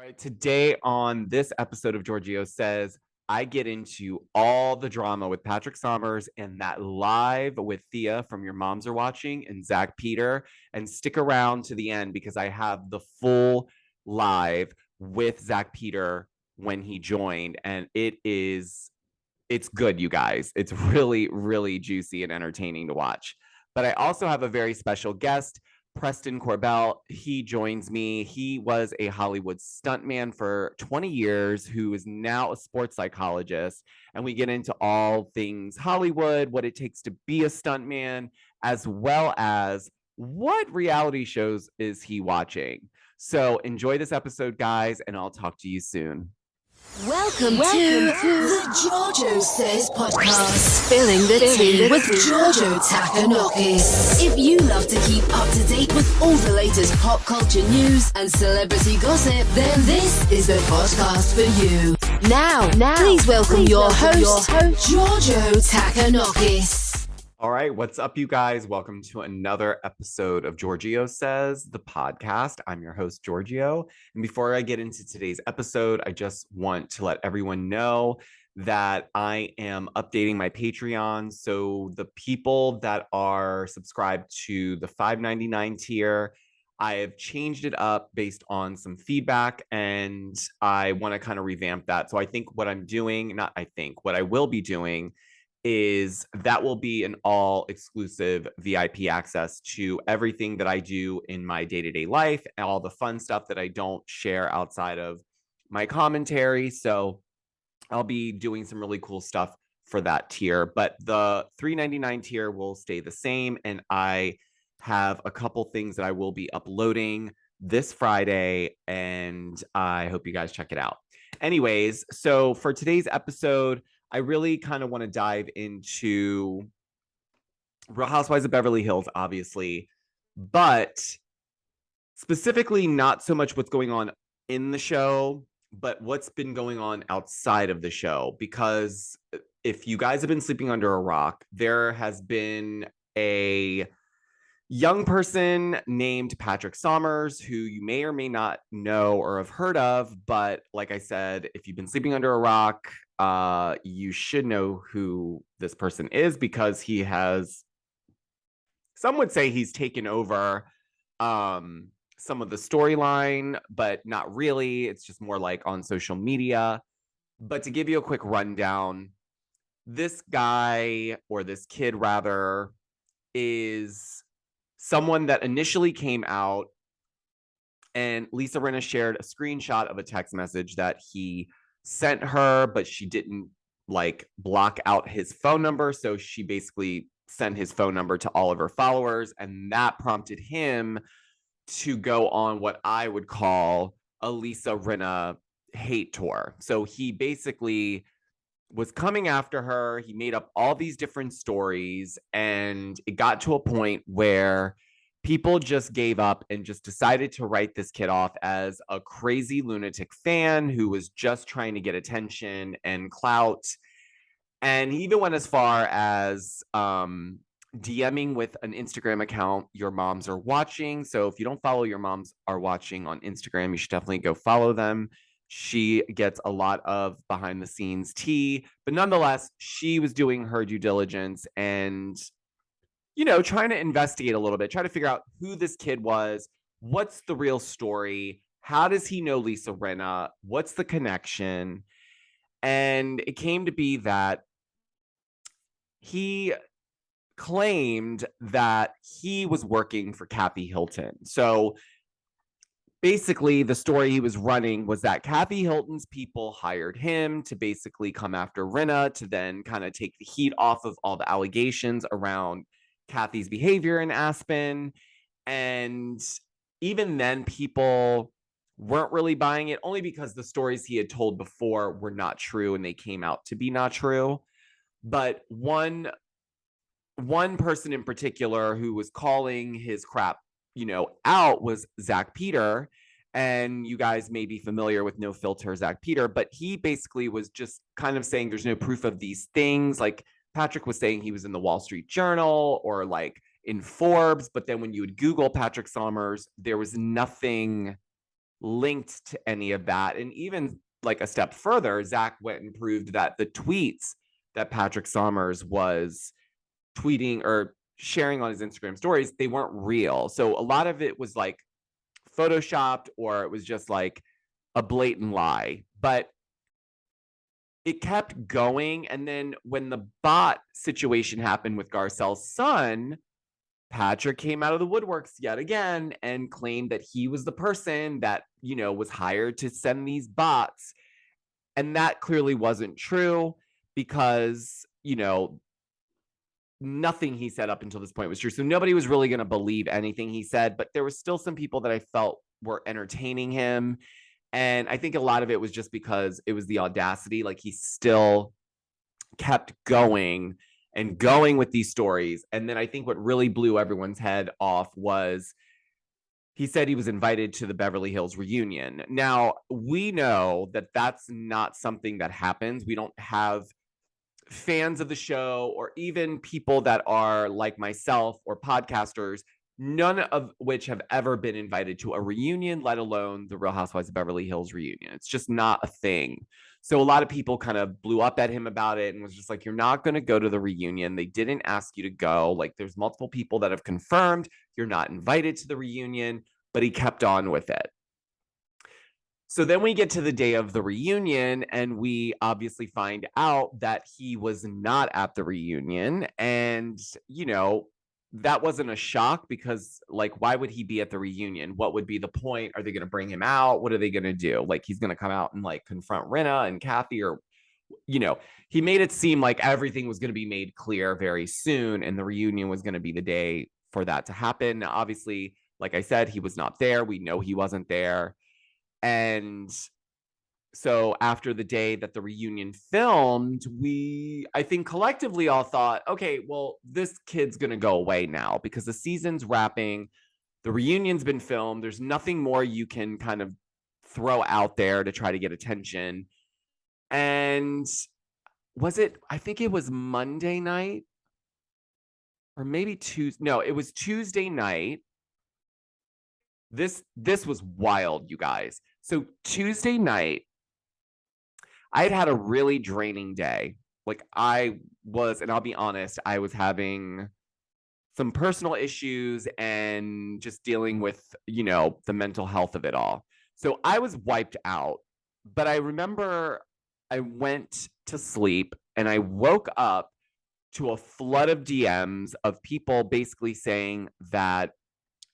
right, today on this episode of Giorgio Says, I get into all the drama with Patrick Sommers and that live with Thea from Your Moms Are Watching and Zach Peter. And stick around to the end because I have the full live with Zach Peter when he joined. And it's good, you guys. It's really, really juicy and entertaining to watch. But I also have a very special guest. Preston Corbell, he joins me. He was a Hollywood stuntman for 20 years, who is now a sports psychologist. And we get into all things Hollywood, what it takes to be a stuntman, as well as what reality shows is he watching. So enjoy this episode, guys, and I'll talk to you soon. Welcome to the Giorgio Says podcast, spilling the tea with Giorgio Takanokis. If you love to keep up to date with all the latest pop culture news and celebrity gossip, then this is the podcast for you. Now, please welcome your host, Giorgio Takanokis. All right, what's up, you guys? Welcome to another episode of Giorgio Says, the podcast. I'm your host, Giorgio. And before I get into today's episode, I just want to let everyone know that I am updating my Patreon. So the people that are subscribed to the $5.99 tier, I have changed it up based on some feedback, and I want to kind of revamp that. So I think what I will be doing is that will be an all exclusive VIP access to everything that I do in my day-to-day life and all the fun stuff that I don't share outside of my commentary. So I'll be doing some really cool stuff for that tier, but the $3.99 tier will stay the same. And I have a couple things that I will be uploading this Friday, and I hope you guys check it out. Anyways, so for today's episode, I really kind of want to dive into Real Housewives of Beverly Hills, obviously, but specifically not so much what's going on in the show, but what's been going on outside of the show. Because if you guys have been sleeping under a rock, there has been a young person named Patrick Sommers, who you may or may not know or have heard of. But like I said, if you've been sleeping under a rock, you should know who this person is, because he has, some would say he's taken over some of the storyline, but not really. It's just more like on social media. But to give you a quick rundown, this guy, or this kid rather, is someone that initially came out, and Lisa Rinna shared a screenshot of a text message that he sent her, but she didn't like block out his phone number. So she basically sent his phone number to all of her followers, and that prompted him to go on what I would call a Lisa Rinna hate tour. So he basically was coming after her. He made up all these different stories, and it got to a point where people just gave up and just decided to write this kid off as a crazy lunatic fan who was just trying to get attention and clout. And he even went as far as DMing with an Instagram account, Your Moms Are Watching. So if you don't follow Your Moms Are Watching on Instagram, you should definitely go follow them. She gets a lot of behind the scenes tea, but nonetheless, she was doing her due diligence and, you know, trying to investigate a little bit, try to figure out who this kid was, what's the real story, how does he know Lisa Rinna, what's the connection? And it came to be that he claimed that he was working for Kathy Hilton. So basically, the story he was running was that Kathy Hilton's people hired him to basically come after Rinna, to then kind of take the heat off of all the allegations around Kathy's behavior in Aspen. And even then, people weren't really buying it, only because the stories he had told before were not true, and they came out to be not true. But one person in particular who was calling his crap, out, was Zach Peter. And you guys may be familiar with No Filter Zach Peter, but he basically was just kind of saying there's no proof of these things. Like Patrick was saying he was in the Wall Street Journal or like in Forbes, but then when you would Google Patrick Sommers, there was nothing linked to any of that. And even like a step further, Zach went and proved that the tweets that Patrick Summers was tweeting or sharing on his Instagram stories, they weren't real. So a lot of it was like photoshopped, or it was just like a blatant lie. But it kept going. And then when the bot situation happened with Garcelle's son, Patrick came out of the woodworks yet again and claimed that he was the person that, was hired to send these bots. And that clearly wasn't true because, nothing he said up until this point was true. So nobody was really going to believe anything he said, but there was still some people that I felt were entertaining him. And I think a lot of it was just because it was the audacity. Like, he still kept going and going with these stories. And then I think what really blew everyone's head off was he said he was invited to the Beverly Hills reunion. Now, we know that that's not something that happens. We don't have fans of the show, or even people that are like myself or podcasters, none of which have ever been invited to a reunion, let alone the Real Housewives of Beverly Hills reunion. It's just not a thing. So a lot of people kind of blew up at him about it and was just like, you're not going to go to the reunion. They didn't ask you to go. Like, there's multiple people that have confirmed you're not invited to the reunion, but he kept on with it. So then we get to the day of the reunion, and we obviously find out that he was not at the reunion. And, that wasn't a shock because, like, why would he be at the reunion? What would be the point? Are they going to bring him out? What are they going to do? Like, he's going to come out and like confront Rinna and Kathy, or, he made it seem like everything was going to be made clear very soon, and the reunion was going to be the day for that to happen. Now, obviously, like I said, he was not there. We know he wasn't there. And so after the day that the reunion filmed, I think collectively all thought, okay, well, this kid's going to go away now because the season's wrapping. The reunion's been filmed. There's nothing more you can kind of throw out there to try to get attention. And I think it was Monday night, or maybe Tuesday. No, it was Tuesday night. This was wild, you guys. So Tuesday night, I had a really draining day. Like, and I'll be honest, I was having some personal issues and just dealing with, the mental health of it all. So I was wiped out. But I remember I went to sleep and I woke up to a flood of DMs of people basically saying that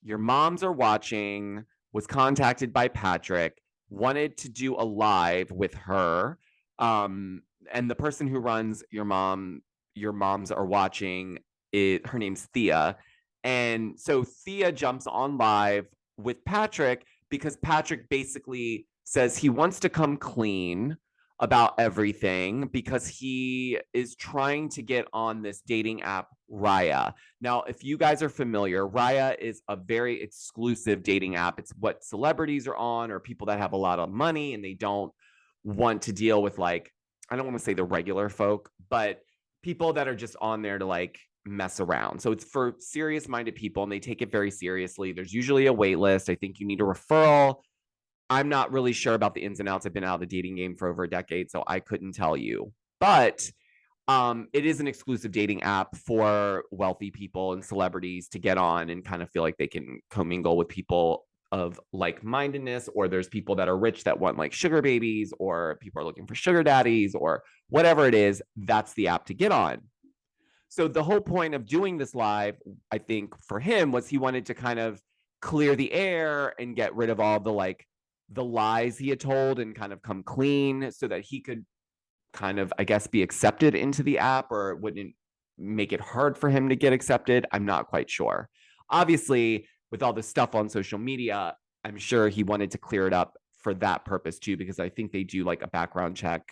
your moms are watching, was contacted by Patrick, wanted to do a live with her. And the person who runs your moms are watching it, her name's Thea. And so Thea jumps on live with Patrick because Patrick basically says he wants to come clean about everything because he is trying to get on this dating app, Raya. Now, if you guys are familiar, Raya is a very exclusive dating app. It's what celebrities are on, or people that have a lot of money and they don't want to deal with, like, I don't want to say the regular folk, but people that are just on there to like mess around. So it's for serious minded people and they take it very seriously. There's usually a wait list. I think you need a referral. I'm not really sure about the ins and outs. I've been out of the dating game for over a decade, so I couldn't tell you. But it is an exclusive dating app for wealthy people and celebrities to get on and kind of feel like they can commingle with people of like-mindedness, or there's people that are rich that want like sugar babies, or people are looking for sugar daddies, or whatever it is. That's the app to get on. So the whole point of doing this live, I think for him, was he wanted to kind of clear the air and get rid of all the lies he had told and kind of come clean so that he could kind of, I guess, be accepted into the app, or it wouldn't make it hard for him to get accepted. I'm not quite sure. Obviously, with all this stuff on social media, I'm sure he wanted to clear it up for that purpose too, because I think they do like a background check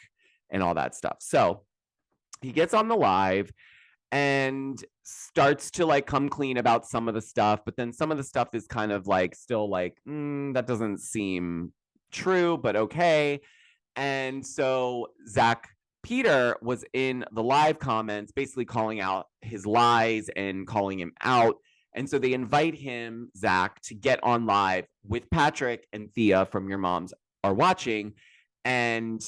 and all that stuff. So he gets on the live and starts to like come clean about some of the stuff, but then some of the stuff is kind of like still like, that doesn't seem true, but okay. And so Zach Peter was in the live comments basically calling out his lies and calling him out. And so they invite him, Zach, to get on live with Patrick and Thea from Your Moms Are Watching. And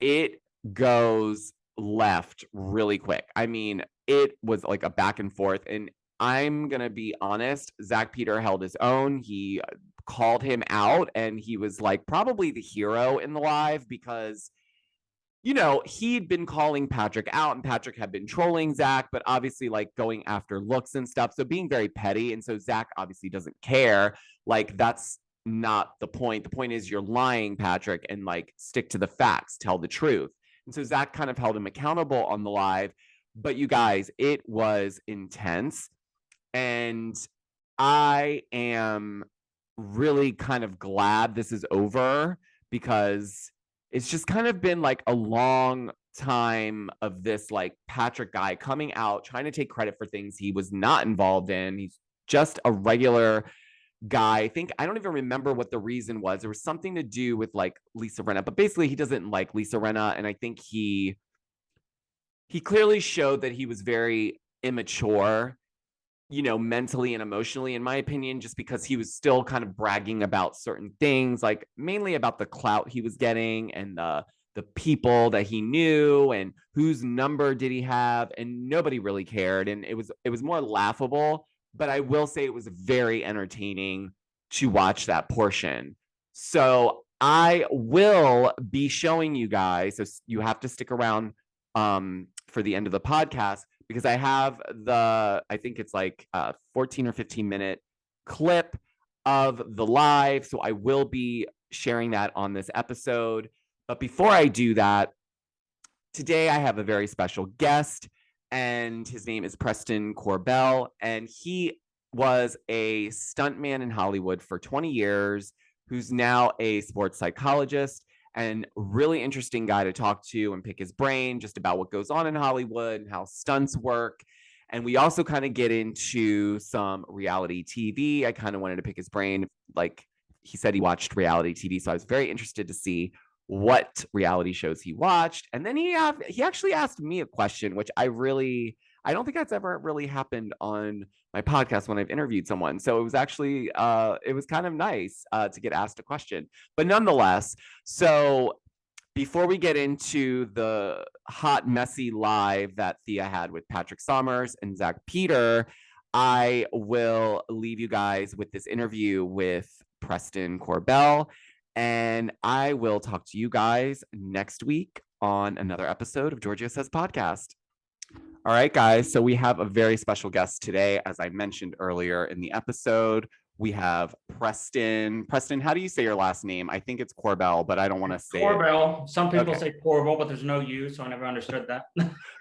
it goes left really quick. I mean, it was like a back and forth. And I'm going to be honest, Zach Peter held his own. He called him out, and he was like probably the hero in the live because, you know, he'd been calling Patrick out and Patrick had been trolling Zach, but obviously like going after looks and stuff. So being very petty. And so Zach obviously doesn't care. Like, that's not the point. The point is you're lying, Patrick, and like stick to the facts, tell the truth. And so Zach kind of held him accountable on the live. But you guys, it was intense. And I am really kind of glad this is over because it's just kind of been like a long time of this like Patrick guy coming out, trying to take credit for things he was not involved in. He's just a regular guy. I don't even remember what the reason was. There was something to do with like Lisa Rinna, but basically he doesn't like Lisa Rinna. And I think he clearly showed that he was very immature, you know, mentally and emotionally, in my opinion, just because he was still kind of bragging about certain things, like mainly about the clout he was getting and the people that he knew and whose number did he have, and nobody really cared. And it was more laughable, but I will say it was very entertaining to watch that portion. So I will be showing you guys, so you have to stick around for the end of the podcast, because I have I think it's like a 14 or 15 minute clip of the live. So I will be sharing that on this episode. But before I do that, today I have a very special guest, and his name is Preston Corbell. And he was a stuntman in Hollywood for 20 years, who's now a sports psychologist, and really interesting guy to talk to and pick his brain just about what goes on in Hollywood and how stunts work. And we also kind of get into some reality TV. I kind of wanted to pick his brain. Like, he said he watched reality TV, so I was very interested to see what reality shows he watched. And then he actually asked me a question, which I don't think that's ever really happened on my podcast when I've interviewed someone. So it was actually, it was kind of nice to get asked a question. But nonetheless, so before we get into the hot, messy live that Thea had with Patrick Sommers and Zach Peter, I will leave you guys with this interview with Preston Corbell. And I will talk to you guys next week on another episode of Georgia Says Podcast. All right, guys. So we have a very special guest today. As I mentioned earlier in the episode, we have Preston. Preston, how do you say your last name? I think it's Corbell, but I don't want to say Corbell. it. Some people say Corbell, but there's no U, so I never understood that.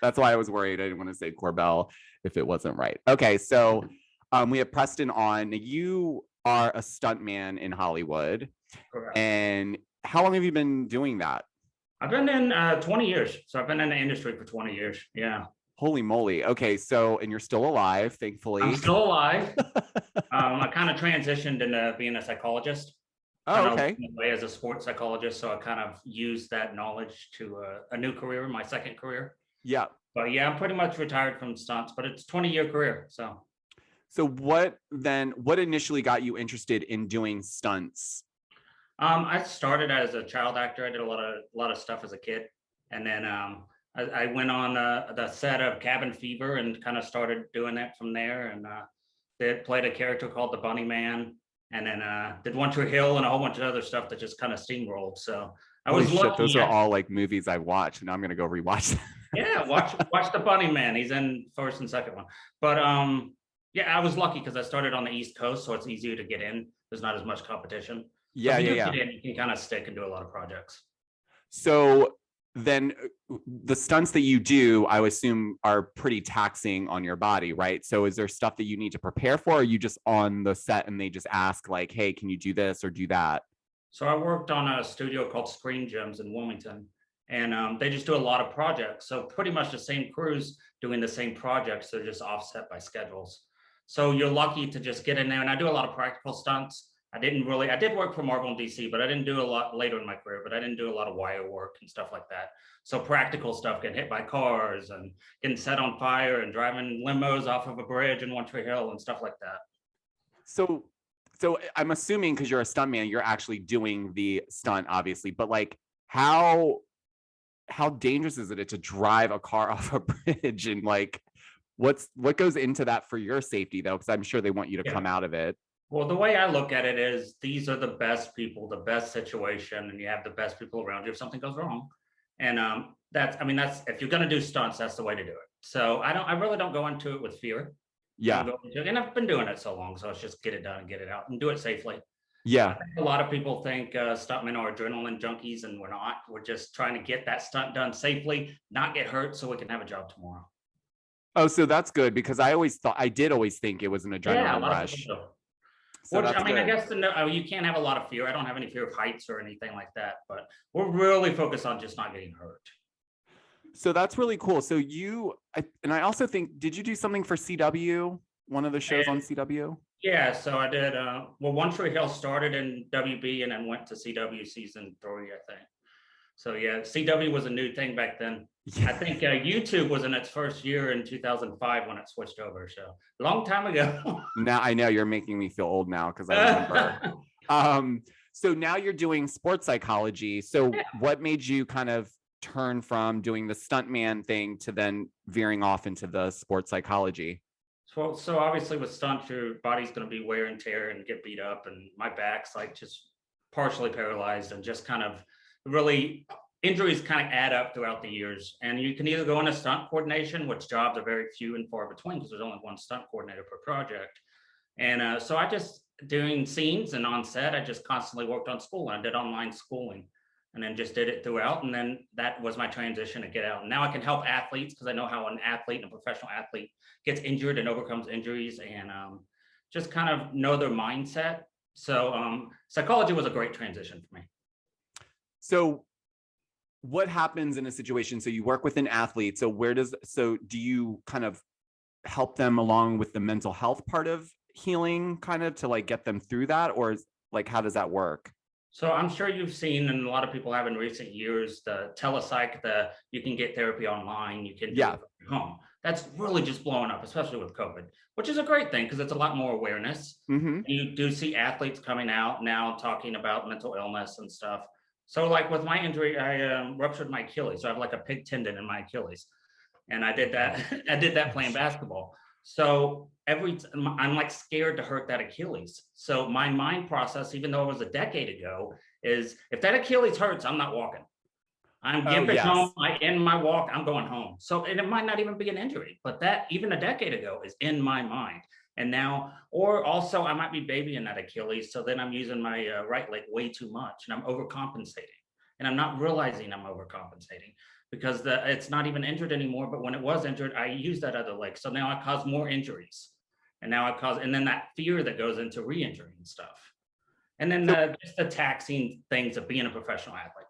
That's why I was worried. I didn't want to say Corbell if it wasn't right. Okay, so we have Preston on. You are a stuntman in Hollywood. Correct. And how long have you been doing that? I've been in 20 years. So I've been in the industry for 20 years. Yeah. Holy moly. Okay, so, and you're still alive, thankfully. I'm still alive. I kind of transitioned into being a psychologist. Oh, okay. As a sports psychologist, so I kind of used that knowledge to a new career, my second career. Yeah. But yeah, I'm pretty much retired from stunts, but it's a 20-year career. So what initially got you interested in doing stunts? I started as a child actor. I did a lot of stuff as a kid, and then I went on the set of Cabin Fever and kind of started doing that from there. And played a character called the Bunny Man, and then did One Tree Hill and a whole bunch of other stuff that just kind of steamrolled. So I was lucky. Those are all like movies I watched, and now I'm gonna go rewatch them. Yeah, watch the Bunny Man. He's in first and second one. But yeah, I was lucky because I started on the East Coast, so it's easier to get in. There's not as much competition. Yeah, Get in, you can kind of stick and do a lot of projects. So then the stunts that you do, I would assume, are pretty taxing on your body, right? So is there stuff that you need to prepare for, or are you just on the set and they just ask like, hey, can you do this or do that? So I worked on a studio called Screen Gems in Wilmington, and they just do a lot of projects. So pretty much the same crews doing the same projects. They're just offset by schedules. So you're lucky to just get in there. And I do a lot of practical stunts. I did work for Marvel and DC, but I didn't do a lot later in my career, but I didn't do a lot of wire work and stuff like that. So practical stuff, getting hit by cars and getting set on fire and driving limos off of a bridge in One Tree Hill and stuff like that. So I'm assuming because you're a stuntman, you're actually doing the stunt, obviously, but like how dangerous is it to drive a car off a bridge, and like what goes into that for your safety though? Because I'm sure they want you to come out of it. Well, the way I look at it is these are the best people, the best situation, and you have the best people around you if something goes wrong. And that's if you're going to do stunts, that's the way to do it. So I really don't go into it with fear. Yeah. And I've been doing it so long, so it's just get it done and get it out and do it safely. Yeah. A lot of people think stuntmen are adrenaline junkies, and we're not. We're just trying to get that stunt done safely, not get hurt, so we can have a job tomorrow. Oh, so that's good, because I did always think it was an adrenaline rush. So I guess you can't have a lot of fear. I don't have any fear of heights or anything like that, but we're really focused on just not getting hurt. So that's really cool. So I also think, did you do something for CW? One of the shows on CW? Yeah, so I did. One Tree Hill started in WB and then went to CW season 3, I think. So yeah, CW was a new thing back then. Yeah. I think YouTube was in its first year in 2005 when it switched over. So long time ago. Now I know you're making me feel old now because I remember. So now you're doing sports psychology. So what made you kind of turn from doing the stuntman thing to then veering off into the sports psychology? So obviously with stunts, your body's going to be wear and tear and get beat up, and my back's like just partially paralyzed, and just kind of really injuries kind of add up throughout the years. And you can either go into stunt coordination, which jobs are very few and far between because there's only one stunt coordinator per project. And so I just doing scenes and on set, I just constantly worked on school. I did online schooling and then just did it throughout. And then that was my transition to get out. And now I can help athletes because I know how an athlete and a professional athlete gets injured and overcomes injuries, and just kind of know their mindset. So psychology was a great transition for me. So what happens in a situation? So you work with an athlete. So do you kind of help them along with the mental health part of healing, kind of to like get them through that? Or like, how does that work? So I'm sure you've seen, and a lot of people have in recent years, the telepsych, you can get therapy online, you can do it from home. That's really just blowing up, especially with COVID, which is a great thing because it's a lot more awareness. Mm-hmm. You do see athletes coming out now talking about mental illness and stuff. So like with my injury, I ruptured my Achilles. So I have like a pig tendon in my Achilles. And I did that playing basketball. So I'm like scared to hurt that Achilles. So my mind process, even though it was a decade ago, is if that Achilles hurts, I'm not walking. I'm getting home. I end my walk. I'm going home. So and it might not even be an injury, but that even a decade ago is in my mind. And now, or also I might be babying that Achilles. So then I'm using my right leg way too much and I'm overcompensating. And I'm not realizing I'm overcompensating because it's not even injured anymore. But when it was injured, I used that other leg. So now I cause more injuries. And then that fear that goes into re-injury and stuff. And then just the taxing things of being a professional athlete.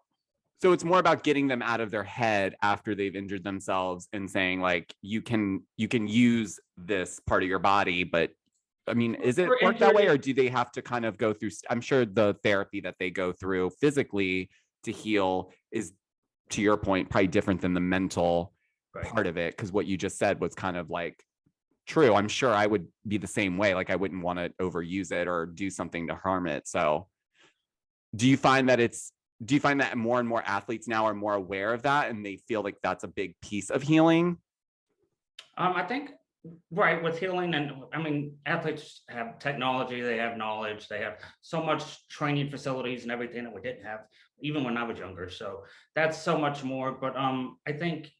So it's more about getting them out of their head after they've injured themselves and saying like, you can use this part of your body, but I mean, is it work that way, or do they have to kind of go through, I'm sure the therapy that they go through physically to heal is, to your point, probably different than the mental part of it. Cause what you just said was kind of like true. I'm sure I would be the same way. Like I wouldn't want to overuse it or do something to harm it. So do you find that more and more athletes now are more aware of that and they feel like that's a big piece of healing? I think, right, with healing, and I mean, athletes have technology, they have knowledge, they have so much training facilities and everything that we didn't have even when I was younger. So that's so much more. But I think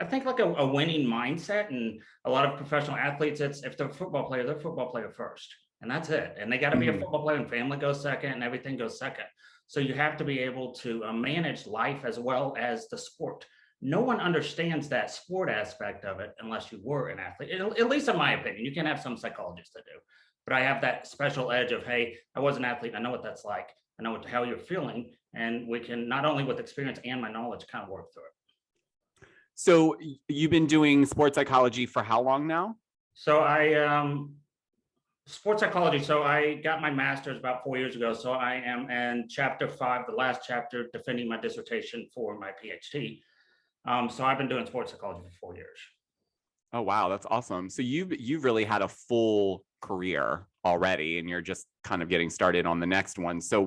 like a winning mindset, and a lot of professional athletes, if they're a football player, they're a football player first. And that's it. And they got to be a football player, and family goes second and everything goes second. So you have to be able to manage life as well as the sport. No one understands that sport aspect of it unless you were an athlete, at least in my opinion. You can have some psychologists that do, but I have that special edge of, hey, I was an athlete. I know what that's like. I know how you're feeling. And we can, not only with experience and my knowledge, kind of work through it. So you've been doing sports psychology for how long now? So Sports psychology. So I got my master's about 4 years ago. So I am in chapter 5, the last chapter, defending my dissertation for my PhD. So I've been doing sports psychology for 4 years. Oh wow, that's awesome. So you've really had a full career already, and you're just kind of getting started on the next one. So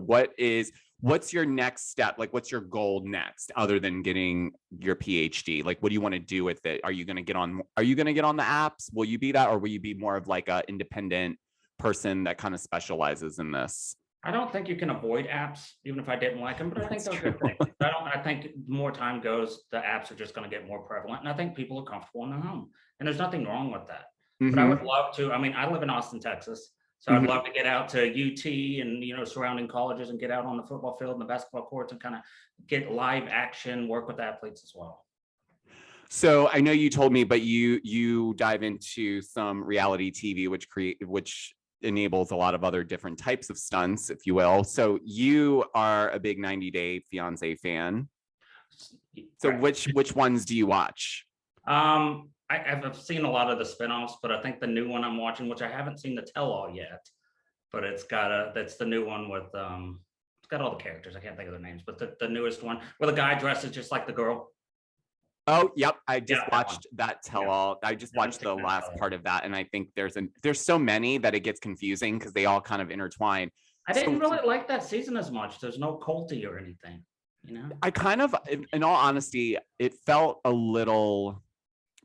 what's your next step? Like, what's your goal next, other than getting your PhD? Like, what do you want to do with it? Are you going to get on the apps? Will you be that, or will you be more of like a independent person that kind of specializes in this? I don't think you can avoid apps, even if I didn't like them, but I think they're good things. I think the more time goes, the apps are just going to get more prevalent. And I think people are comfortable in their home. And there's nothing wrong with that. But I would love to. I mean, I live in Austin, Texas. So I'd love to get out to UT and, surrounding colleges and get out on the football field and the basketball courts and kind of get live action, work with athletes as well. So I know you told me, but you dive into some reality TV, which enables a lot of other different types of stunts, if you will. So you are a big 90 Day Fiance fan. So which ones do you watch? I've seen a lot of the spinoffs, but I think the new one I'm watching, which I haven't seen the tell-all yet, but that's the new one with it's got all the characters. I can't think of their names, but the newest one where the guy dresses just like the girl. Oh, yep. I just watched that tell-all. I just watched the last part of that, and I think there's so many that it gets confusing because they all kind of intertwine. I didn't really like that season as much. There's no culty or anything, I kind of, in all honesty, it felt a little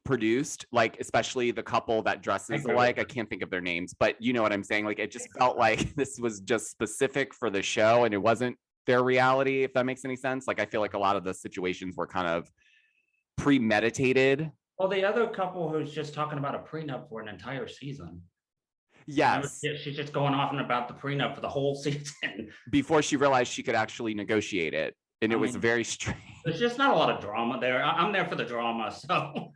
produced, like especially the couple that dresses alike. I can't think of their names, but you know what I'm saying? Like it just felt like this was just specific for the show and it wasn't their reality, if that makes any sense. Like I feel like a lot of the situations were kind of premeditated. Well, the other couple who's just talking about a prenup for an entire season. Yes. She's just going off and about the prenup for the whole season. Before she realized she could actually negotiate it. And it was very strange. There's just not a lot of drama there. I'm there for the drama, so.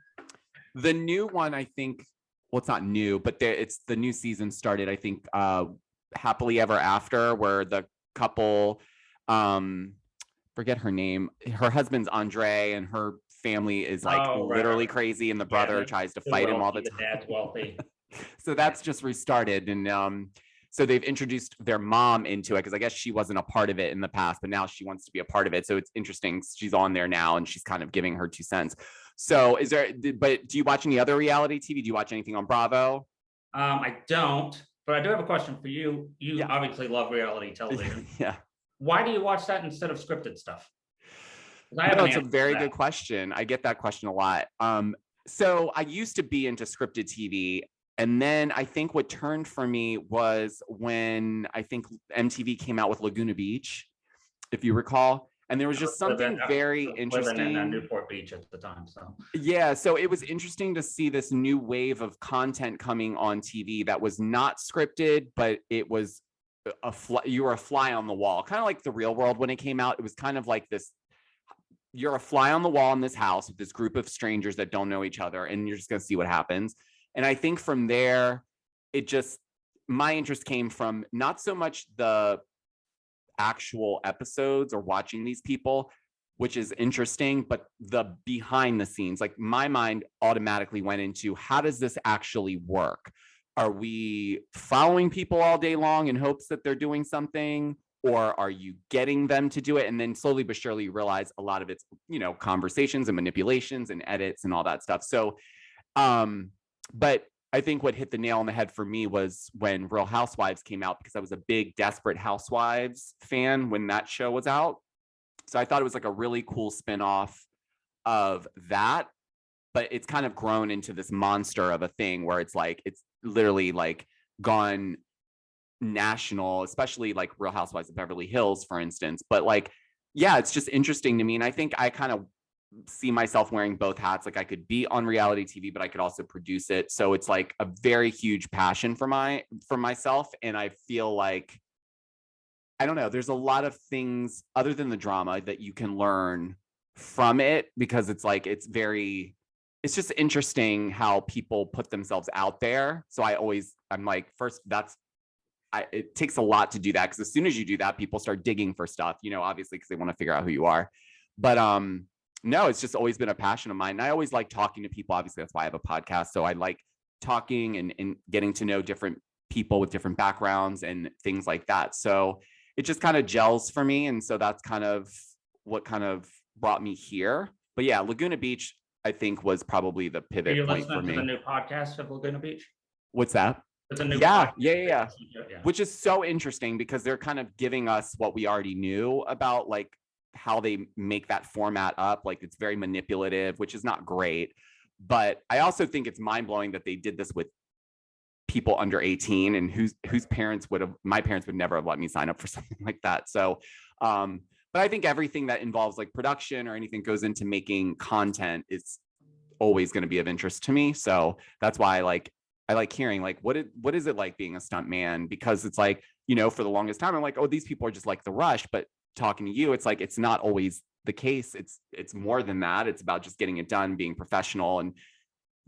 The new one, I think, well, it's not new, but it's the new season started, I think, Happily Ever After, where the couple, forget her name, her husband's Andre, and her family is like literally crazy, and the brother tries to fight him all the time. The dad's wealthy. So that's just restarted, and so they've introduced their mom into it because I guess she wasn't a part of it in the past, but now she wants to be a part of it. So it's interesting. She's on there now, and she's kind of giving her 2 cents. So but do you watch any other reality TV? Do you watch anything on Bravo? I don't, but I do have a question for you. You obviously love reality television. Yeah. Why do you watch that instead of scripted stuff? It's a very good question. I get that question a lot. So I used to be into scripted TV. And then I think what turned for me was when I think MTV came out with Laguna Beach, if you recall. And there was just something very interesting. Living in Newport Beach at the time, so. Yeah, so it was interesting to see this new wave of content coming on TV that was not scripted, but it was you were a fly on the wall, kind of like The Real World when it came out. It was kind of like this. You're a fly on the wall in this house with this group of strangers that don't know each other, and you're just going to see what happens. And I think from there, my interest came from not so much the actual episodes or watching these people, which is interesting, but the behind the scenes. Like my mind automatically went into, how does this actually work? Are we following people all day long in hopes that they're doing something? Or are you getting them to do it? And then slowly but surely you realize a lot of it's, conversations and manipulations and edits and all that stuff. So, but I think what hit the nail on the head for me was when Real Housewives came out, because I was a big Desperate Housewives fan when that show was out. So I thought it was like a really cool spinoff of that, but it's kind of grown into this monster of a thing where it's literally like gone national, especially like Real Housewives of Beverly Hills, for instance. But it's just interesting to me. And I think I kind of see myself wearing both hats. Like I could be on reality TV, but I could also produce it. So it's like a very huge passion for myself. And I feel like, I don't know, there's a lot of things other than the drama that you can learn from it, because it's just interesting how people put themselves out there. So I'm like, first, it takes a lot to do that, because as soon as you do that, people start digging for stuff, obviously, because they want to figure out who you are. But no, it's just always been a passion of mine. And I always like talking to people. Obviously, that's why I have a podcast. So I like talking and getting to know different people with different backgrounds and things like that. So it just kind of gels for me. And so that's kind of what kind of brought me here. But yeah, Laguna Beach, I think, was probably the Are pivot you point for listening to the me. new podcast of Laguna Beach? What's that? It's a new Yeah, podcast. yeah. Yeah. Which is so interesting because they're kind of giving us what we already knew about, like how they make that format up. Like it's very manipulative, which is not great. But I also think it's mind blowing that they did this with people under 18 and whose parents would have, my parents would never have let me sign up for something like that. So, but I think everything that involves like production or anything goes into making content is always going to be of interest to me. So that's why I like hearing like what is it like being a stunt man, because it's like, you know, for the longest time I'm like, oh, these people are just like the Rush, but talking to you, it's like it's not always the case. It's more than that. It's about just getting it done, being professional, and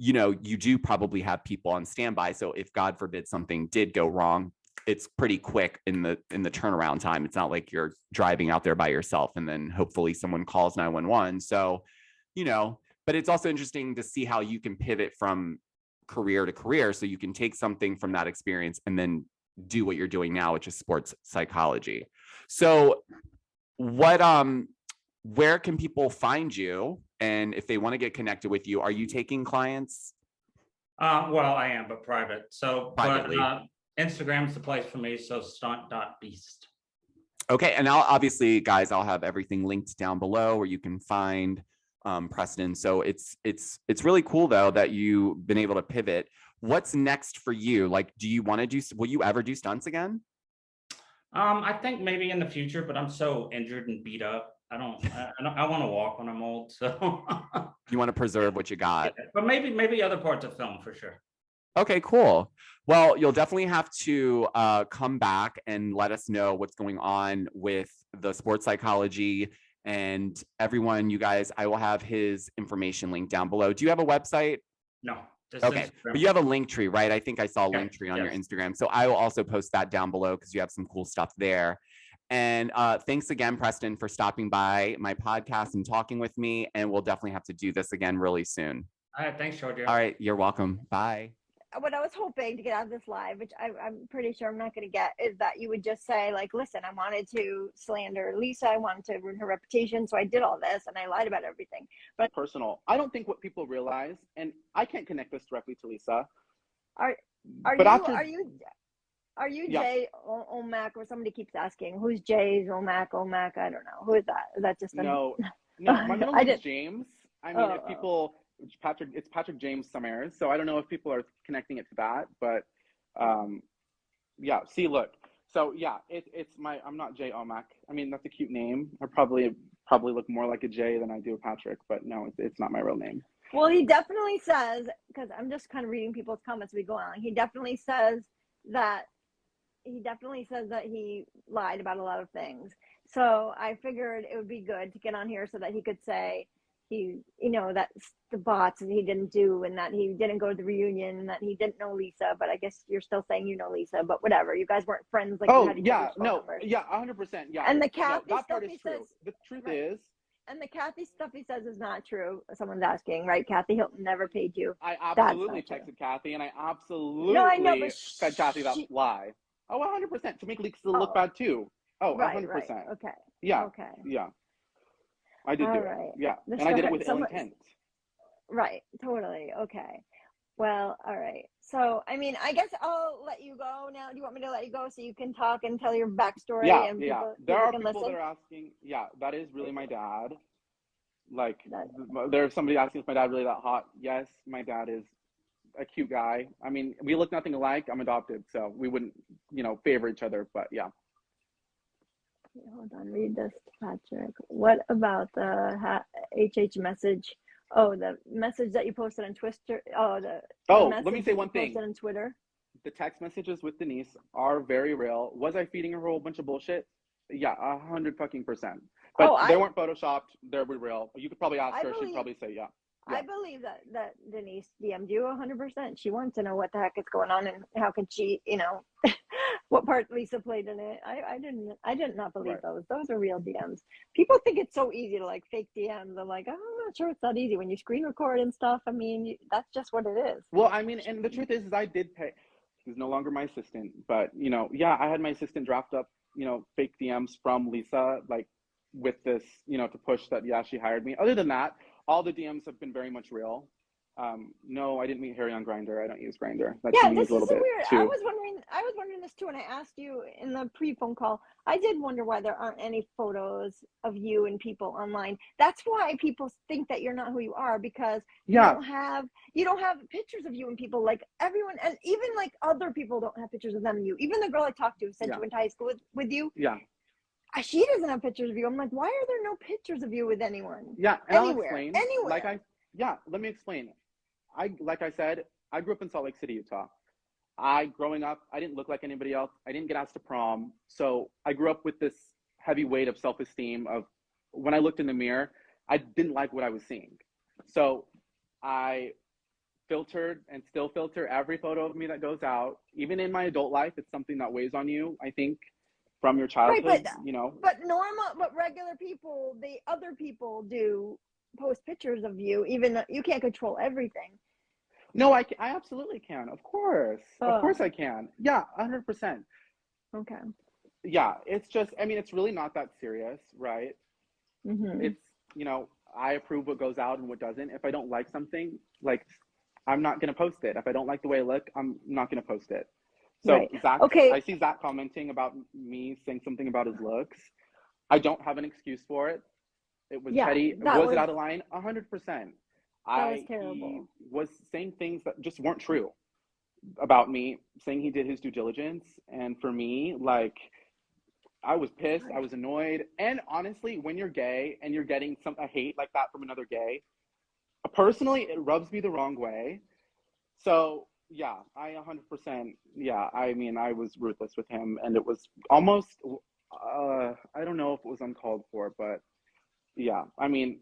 you know, you do probably have people on standby. So if God forbid something did go wrong, it's pretty quick in the turnaround time. It's not like you're driving out there by yourself and then hopefully someone calls 911. So, you know, but it's also interesting to see how you can pivot from career to career. So you can take something from that experience and then do what you're doing now, which is sports psychology. So what, where can people find you? And if they want to get connected with you, are you taking clients? Well, I am, but private. So, Privately. but Instagram's the place for me. So stunt.beast. Okay. And I'll obviously, guys, I'll have everything linked down below where you can find Preston. So it's really cool though that you've been able to pivot. What's next for you? Like, do you want to do, will you ever do stunts again? I think maybe in the future, but I'm so injured and beat up. I want to walk when I'm old. So You want to preserve what you got. but maybe other parts of film for sure. Okay, cool. Well, you'll definitely have to come back and let us know what's going on with the sports psychology. And everyone, you guys, I will have his information linked down below. Do you have a website? No. Okay, but you have a link tree, right? I think I saw a link tree on your Yes. Instagram. So I will also post that down below because you have some cool stuff there. And thanks again, Preston, for stopping by my podcast and talking with me. And we'll definitely have to do this again really soon. All right, thanks, Georgia. All right, you're welcome. Bye. What I was hoping to get out of this live, which I'm pretty sure I'm not going to get, is that you would just say, like, listen, I wanted to slander Lisa. I wanted to ruin her reputation. So I did all this and I lied about everything. But personal. I don't think what people realize, and I can't connect this directly to Lisa. Are you Yeah. Jay Omac, or somebody keeps asking, who's Jay Omac? I don't know. Who is that? Is that just No, my middle I name did- is James. I mean, if Oh. people, it's Patrick James Summers. So I don't know if people are connecting it to that, but yeah. See, look. So yeah, it's I'm not Jay Omac. I mean, that's a cute name. I probably look more like a Jay than I do a Patrick, but no, it's not my real name. Well, he definitely says, because I'm just kind of reading people's comments as we go on. He definitely says that he lied about a lot of things. So I figured it would be good to get on here so that he could say that the bots and he didn't do, and that he didn't go to the reunion, and that he didn't know Lisa. But I guess you're still saying you know Lisa, but whatever. You guys weren't friends. Like, Oh you had each other's phone numbers. yeah, 100%. Yeah, And the no, Kathy that stuff part is he true. says, The truth right. is, and the Kathy stuff he says is not true. Someone's asking, right? Kathy Hilton never paid you. I absolutely That's not texted Kathy, and I absolutely No, I know, but said Kathy that lie. Oh, 100%, to make Lisa look Oh. bad too. Oh, Right, 100%. right. Okay. Yeah. Okay. Yeah. I did do All it. right. Yeah. This And I did it guy- with ill someone- intent. Right. Totally. Okay. Well, all right. So, I mean, I guess I'll let you go now. Do you want me to let you go so you can talk and tell your backstory? Yeah, and yeah. people, There are can people listen? that are asking, yeah, that is really my dad. Like, That- there's somebody asking, is my dad really that hot? Yes, my dad is a cute guy. I mean, we look nothing alike. I'm adopted, so we wouldn't, favor each other, but yeah. Hold on. Read this, Patrick. What about the HH message? Oh, the message that you posted on Twitter. Oh, Oh, message let me that say you one thing. posted on Twitter. The text messages with Denise are very real. Was I feeding her a whole bunch of bullshit? Yeah, 100%. But Oh, they weren't photoshopped. They were real. You could probably ask I her. She'd believe- probably say, yeah. I believe that Denise DM'd you 100%. She wants to know what the heck is going on and how could she, what part Lisa played in it. I did not believe Right. those. Those are real DMs. People think it's so easy to like fake DMs. I'm like, I'm not sure it's that easy when you screen record and stuff. I mean, that's just what it is. Well, I mean, and the truth is I did pay. He's no longer my assistant. But, you know, yeah, I had my assistant draft up, you know, fake DMs from Lisa, like with this, you know, to push that, yeah, she hired me. Other than that, all the DMs have been very much real. No, I didn't meet Harry on Grindr. I don't use Grindr. That Yeah, to me this is a little is a bit weird. too. I was wondering this too, and I asked you in the pre-phone call. I did wonder why there aren't any photos of you and people online. That's why people think that you're not who you are, because Yeah, you don't have pictures of you and people, like everyone, and even like other people don't have pictures of them and you. Even the girl I talked to said yeah, she went to high school with you. yeah, She doesn't have pictures of you. I'm like, why are there no pictures of you with anyone? yeah. And I'll Anywhere, explain. anywhere. Let me explain. Like I said, I grew up in Salt Lake City, Utah. Growing up, I didn't look like anybody else. I didn't get asked to prom. So I grew up with this heavy weight of self-esteem of when I looked in the mirror, I didn't like what I was seeing. So I filtered and still filter every photo of me that goes out. Even in my adult life, it's something that weighs on you, I think, from your childhood, Right, you know. but regular people, the other people do post pictures of you, even though you can't control everything. No, I absolutely can. Of course I can. Yeah, 100%. Okay. Yeah, it's just, I mean, it's really not that serious, right? Mm-hmm. It's, you know, I approve what goes out and what doesn't. If I don't like something, like, I'm not going to post it. If I don't like the way I look, I'm not going to post it. So Right. Zach, Okay. I see Zach commenting about me saying something about his looks. I don't have an excuse for it. It was petty. Was it out of line? 100%. That was terrible. He was saying things that just weren't true about me, saying he did his due diligence. And for me, like, I was pissed. I was annoyed. And honestly, when you're gay and you're getting a hate like that from another gay, personally, it rubs me the wrong way. So yeah, I 100%. Yeah, I mean, I was ruthless with him, and it was almost, I don't know if it was uncalled for, but yeah, I mean,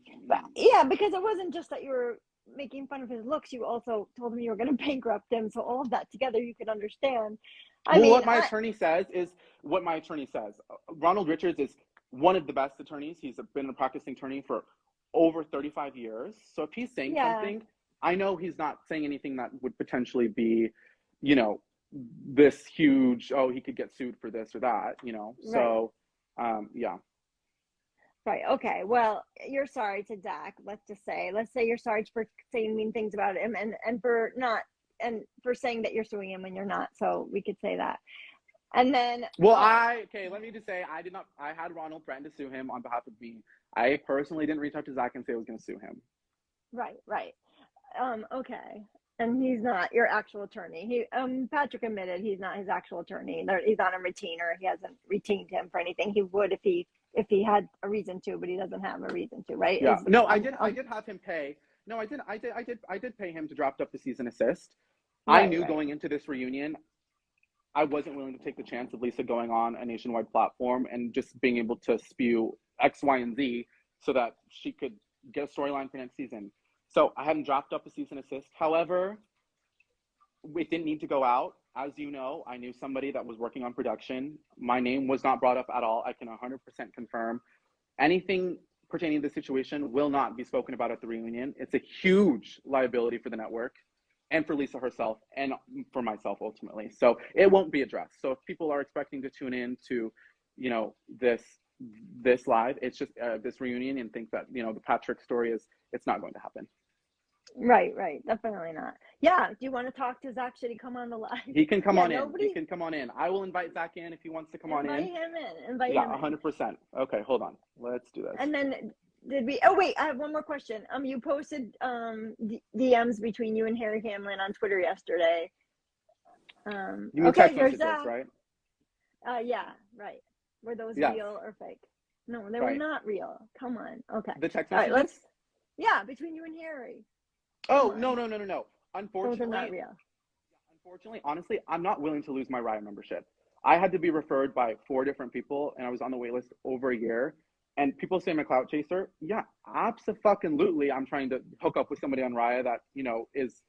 yeah, because it wasn't just that you were making fun of his looks. You also told him you were going to bankrupt him. So all of that together, you could understand. What my attorney says is what my attorney says. Ronald Richards is one of the best attorneys. He's been a practicing attorney for over 35 years. So if he's saying something, I know he's not saying anything that would potentially be, you know, this huge, oh, he could get sued for this or that, you know. Right. So, yeah. Right. Okay. Well, you're sorry to Dak. Let's say you're sorry for saying mean things about him and for not, and for saying that you're suing him when you're not. So we could say that. And then, well, let me just say, I had Ronald threaten to sue him on behalf of me. I personally didn't reach out to Zach and say I was going to sue him. Right. Okay. And he's not your actual attorney. Patrick admitted he's not his actual attorney. He's on a retainer. He hasn't retained him for anything. He would if he had a reason to, but he doesn't have a reason to, right? Yeah. No, I did have him pay. No, I did pay him to draft up the cease and assist. Right, I knew going into this reunion, I wasn't willing to take the chance of Lisa going on a nationwide platform and just being able to spew X, Y, and Z so that she could get a storyline for next season. So I hadn't dropped up a cease and assist. However, it didn't need to go out. As you know, I knew somebody that was working on production. My name was not brought up at all. I can 100% confirm. Anything pertaining to the situation will not be spoken about at the reunion. It's a huge liability for the network and for Lisa herself and for myself ultimately. So it won't be addressed. So if people are expecting to tune in to, you know, this live, it's just this reunion and think that, you know, the Patrick story it's not going to happen. Right. Definitely not. Yeah. Do you want to talk to Zach? Should he come on the live? He can come on in. He can come on in. I will invite Zach in if he wants to come on in. Invite him in. Yeah, 100%. Okay, hold on. Let's do this. And then oh wait, I have one more question. You posted DMs between you and Harry Hamlin on Twitter yesterday. You mean text messages, right? Yeah, right. Were those real or fake? No, they were not real. Come on. Okay. The text messages? All right, yeah, between you and Harry. Oh, no. Unfortunately, those are not real. Unfortunately, honestly, I'm not willing to lose my Riot membership. I had to be referred by 4 different people, and I was on the wait list over a year. And people say I'm a clout chaser. Yeah, abso-fucking-lutely, I'm trying to hook up with somebody on Riot that, you know, is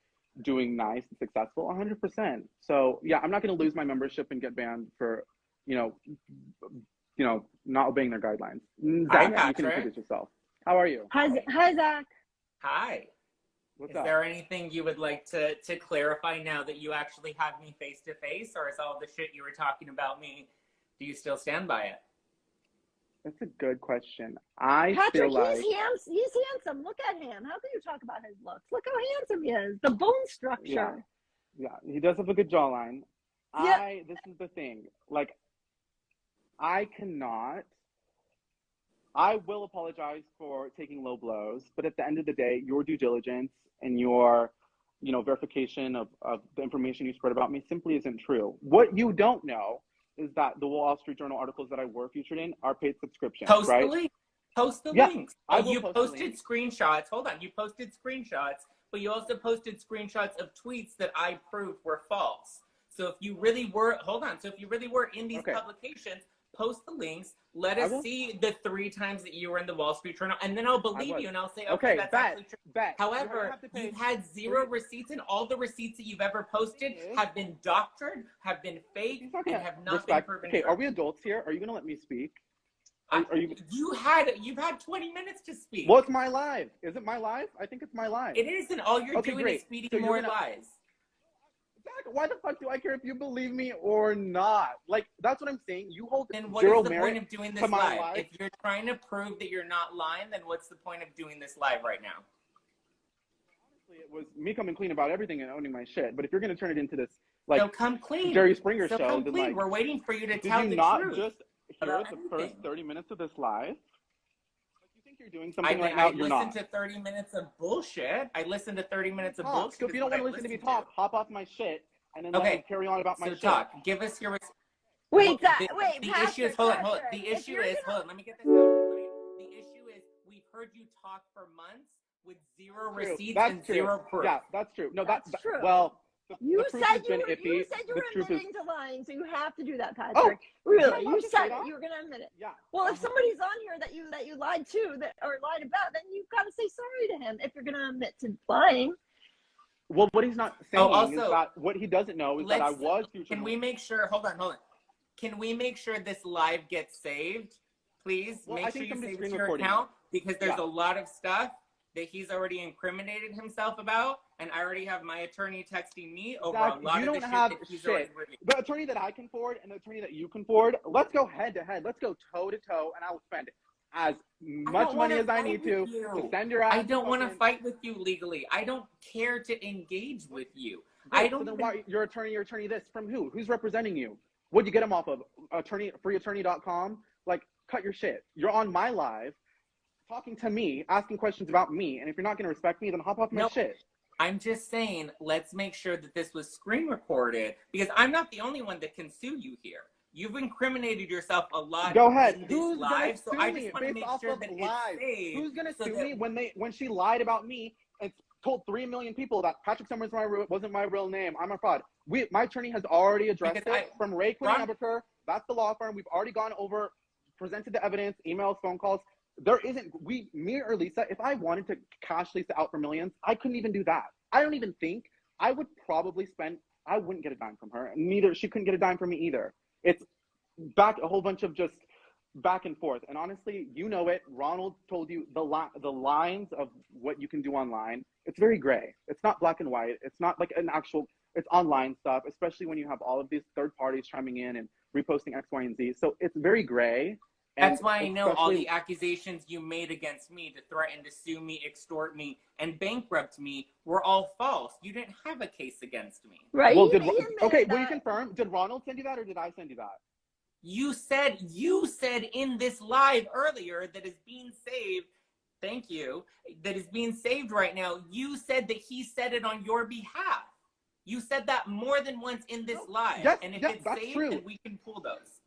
doing nice and successful, 100%. So, yeah, I'm not going to lose my membership and get banned for, you know, not obeying their guidelines. Hi, Zach, you can introduce yourself. How are you? Hi, Zach. Hi. What's Is up? there anything you would like to clarify now that you actually have me face to face, or is all the shit you were talking about me, do you still stand by it? That's a good question. I Patrick, feel like he's handsome. Look at him. How can you talk about his looks? Look how handsome he is. The bone structure. yeah, he does have a good jawline. Yeah. This is the thing. Like, I will apologize for taking low blows, but at the end of the day, your due diligence and your, verification of the information you spread about me simply isn't true. What you don't know is that the Wall Street Journal articles that I were featured in are paid subscriptions, Post right? the link. Post the Yeah, links. I Oh, will you post the posted link. screenshots. Hold on. You posted screenshots, but you also posted screenshots of tweets that I proved were false. So if you really were, in these Okay. publications, post the links. Let I us will. see the 3 times that you were in the Wall Street Journal, and then I'll believe was. you, and I'll say, Okay, that's bet, actually true. bet. However, have to pay you've had 0 three- receipts, and all the receipts that you've ever posted Thing is- have been doctored, have been fake, He's talking and about have not respect. been proven Okay, true. are we adults here? Are you gonna let me speak? Are you? You've had 20 minutes to speak. Well, it's my live. Is it my live? I think it's my live. It isn't. All you're Okay, doing great. is feeding So you're more gonna- lies. Zach, why the fuck do I care if you believe me or not? Like, that's what I'm saying. You hold Then what zero is the merit point of doing to this my live? life. If you're trying to prove that you're not lying, then what's the point of doing this live right now? Honestly, it was me coming clean about everything and owning my shit. But if you're gonna turn it into this, like, So come clean. Jerry Springer So show, come then, clean. like, We're waiting for you to did tell you the not truth. just hear about the first anything. 30 minutes of this live? Like, you think you're doing I something mean, right now? I You're listened not. to 30 minutes of bullshit. I listened to 30 minutes of Talk. bullshit. So if you don't want to listen to me talk, hop off my shit and then let Okay. me carry on about my So shit. talk. Give us your. Wait, The issue is, hold on. Patrick, The if issue you're is, gonna- hold on. Let me get this out. The issue is, we've heard you talk for months with 0 True. receipts That's and true. 0 proof. Yeah, that's true. No, That's true. Well, You the proof said has been iffy. you The were truth is, admitting to lying, so you have to do that, oh, Patrick. Really, did I not you just say said that? it. You were gonna admit it. Yeah. Well, if somebody's on here that you lied to or lied about, then you've got to say sorry to him if you're gonna admit to lying. Well, what he's not saying also, is that what he doesn't know is that I was future. Can we make sure? Hold on. Can we make sure this live gets saved? Please Well, I make think sure you somebody's save it to screen your recording account, because there's Yeah. a lot of stuff that he's already incriminated himself about, and I already have my attorney texting me over Zach, a lot you of the don't shit have that he's shit. already reviewed. The attorney that I can forward and the attorney that you can forward, let's go head to head. Let's go toe to toe, and I'll spend as much money as I need to send your ass. I don't want to fucking- fight with you legally. I don't care to engage with you. Great, I don't. So then even- why your attorney this from who? Who's representing you? What'd you get him off of? Freeattorney.com? Like, cut your shit. You're on my live, talking to me, asking questions about me, and if you're not gonna respect me, then hop off my No. shit. I'm just saying, let's make sure that this was screen recorded, because I'm not the only one that can sue you here. You've incriminated yourself a lot. Go ahead. in this Who's live, gonna so sue I me just want to based make off sure of that lies? it's saved. Who's gonna so sue that- me when she lied about me and told 3 million people that Patrick Summers wasn't my real name? I'm a fraud. My attorney has already addressed Because it from Ray Quinn Abaker. That's the law firm. We've already gone over, presented the evidence, emails, phone calls. There isn't, me or Lisa, if I wanted to cash Lisa out for millions, I couldn't even do that. I don't even think I would probably I wouldn't get a dime from her. Neither, she couldn't get a dime from me either. It's a whole bunch of just back and forth. And honestly, you know it. Ronald told you the lines of what you can do online. It's very gray. It's not black and white. It's not like it's online stuff, especially when you have all of these third parties chiming in and reposting X, Y, and Z. So it's very gray. That's why I know all especially- the accusations you made against me to threaten to sue me, extort me, and bankrupt me were all false. You didn't have a case against me. Right? Well, He admitted will you that. confirm? Did Ronald send you that or did I send you that? You said in this live earlier that is being saved. Thank you. That is being saved right now. You said that he said it on your behalf. You said that more than once in this live. Yes, and if yes, it's that's saved, true. then we can pull those.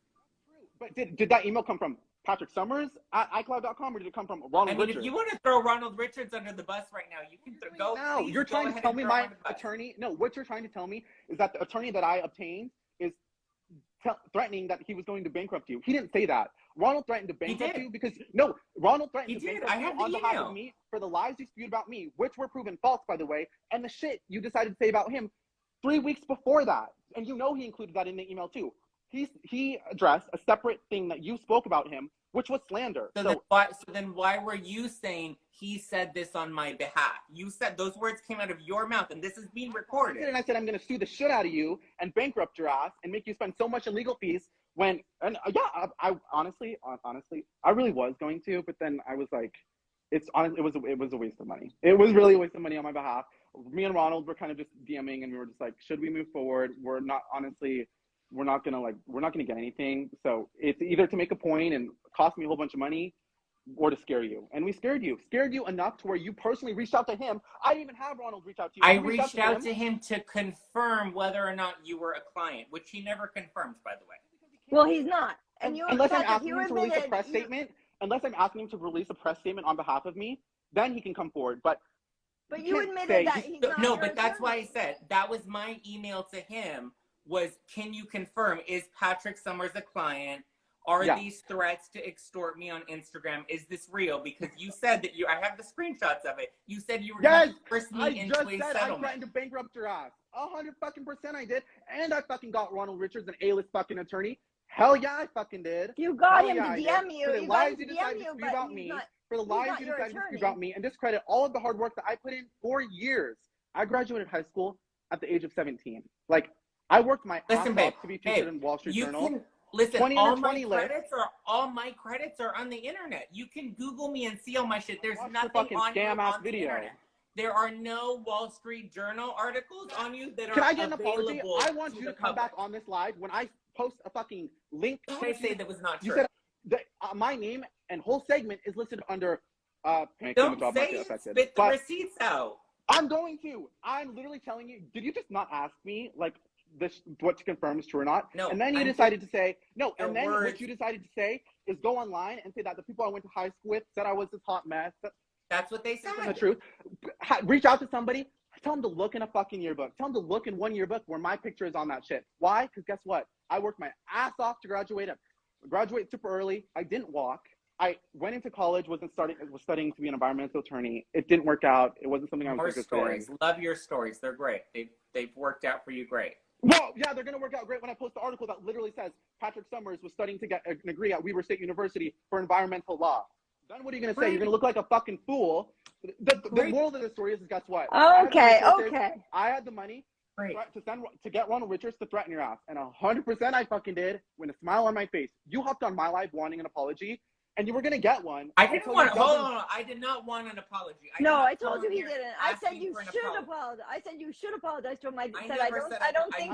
But did that email come from Patrick Summers at iCloud.com or did it come from Ronald I mean, Richards? if you want to throw Ronald Richards under the bus right now, you can go. No, please you're go trying to ahead tell and me throw him my under the bus. attorney. No, what you're trying to tell me is that the attorney that I obtained is threatening that he was going to bankrupt you. He didn't say that. Ronald threatened to bankrupt did. you because Ronald threatened He to did. bankrupt I you have the on behalf email. of me for the lies you spewed about me, which were proven false, by the way, and the shit you decided to say about him 3 weeks before that. And you know he included that in the email too. He addressed a separate thing that you spoke about him which was slander. So then why were you saying he said this on my behalf? You said those words came out of your mouth, and this is being recorded. And I said, I'm going to sue the shit out of you and bankrupt your ass and make you spend so much in legal fees I honestly, I really was going to, but then I was like, it was a waste of money. It was really a waste of money on my behalf. Me and Ronald were kind of just DMing, and we were just like, should we move forward? We're not gonna get anything. So it's either to make a point and cost me a whole bunch of money, or to scare you. And we scared you enough to where you personally reached out to him. I didn't even have Ronald reach out to you. I reached out to him to confirm whether or not you were a client, which he never confirmed, by the way. Well, he's not. And unless I'm asking him to release a press statement, on behalf of me, then he can come forward. But you admitted that he's not. No, but that's why I said that was my email to him. Was, can you confirm, is Patrick Summers a client? Are these threats to extort me on Instagram? Is this real? Because you said that I have the screenshots of it. You said you were going to force me into a settlement. I threatened to bankrupt your ass. 100% I did. And I fucking got Ronald Richards, an A-list fucking attorney. Hell yeah, I fucking did. You got him to DM you. For the lies you decided to spew about me. For the lies you decided to spew about me and discredit all of the hard work that I put in for years. I graduated high school at the age of 17. Like, I worked my ass off to be featured in Wall Street Journal. Listen, all my credits are on the internet. You can Google me and see all my shit. There's nothing on the internet. There are no Wall Street Journal articles on you that are available. Can I get an apology? I want you to come back on this live when I post a fucking link. I say that was not true. You said that my name and whole segment is listed under. Don't say it. Spit the receipts out. I'm going to. I'm literally telling you. Did you just not ask me what to confirm is true or not? No. And then you decided to say no. And then what you decided to say is go online and say that the people I went to high school with said I was this hot mess. That's what they said. That's the truth. Reach out to somebody. Tell them to look in a fucking yearbook. Tell them to look in one yearbook where my picture is on that shit. Why? Because guess what? I worked my ass off to graduate super early. I didn't walk. I went into college, was studying to be an environmental attorney. It didn't work out. It wasn't something I was interested in. Love your stories. They're great. They've worked out for you great. Well, yeah, they're going to work out great when I post the article that literally says Patrick Summers was studying to get an degree at Weber State University for environmental law. Then what are you going to say? You're going to look like a fucking fool. The moral of the story is guess what? Okay. I had the money to get Ronald Richards to threaten your ass. And 100% I fucking did with a smile on my face. You hopped on my live wanting an apology. And you were going to get one. I didn't want hold on. I did not want an apology. I told you he didn't. I said you should apologize. I said you should apologize to him. I don't think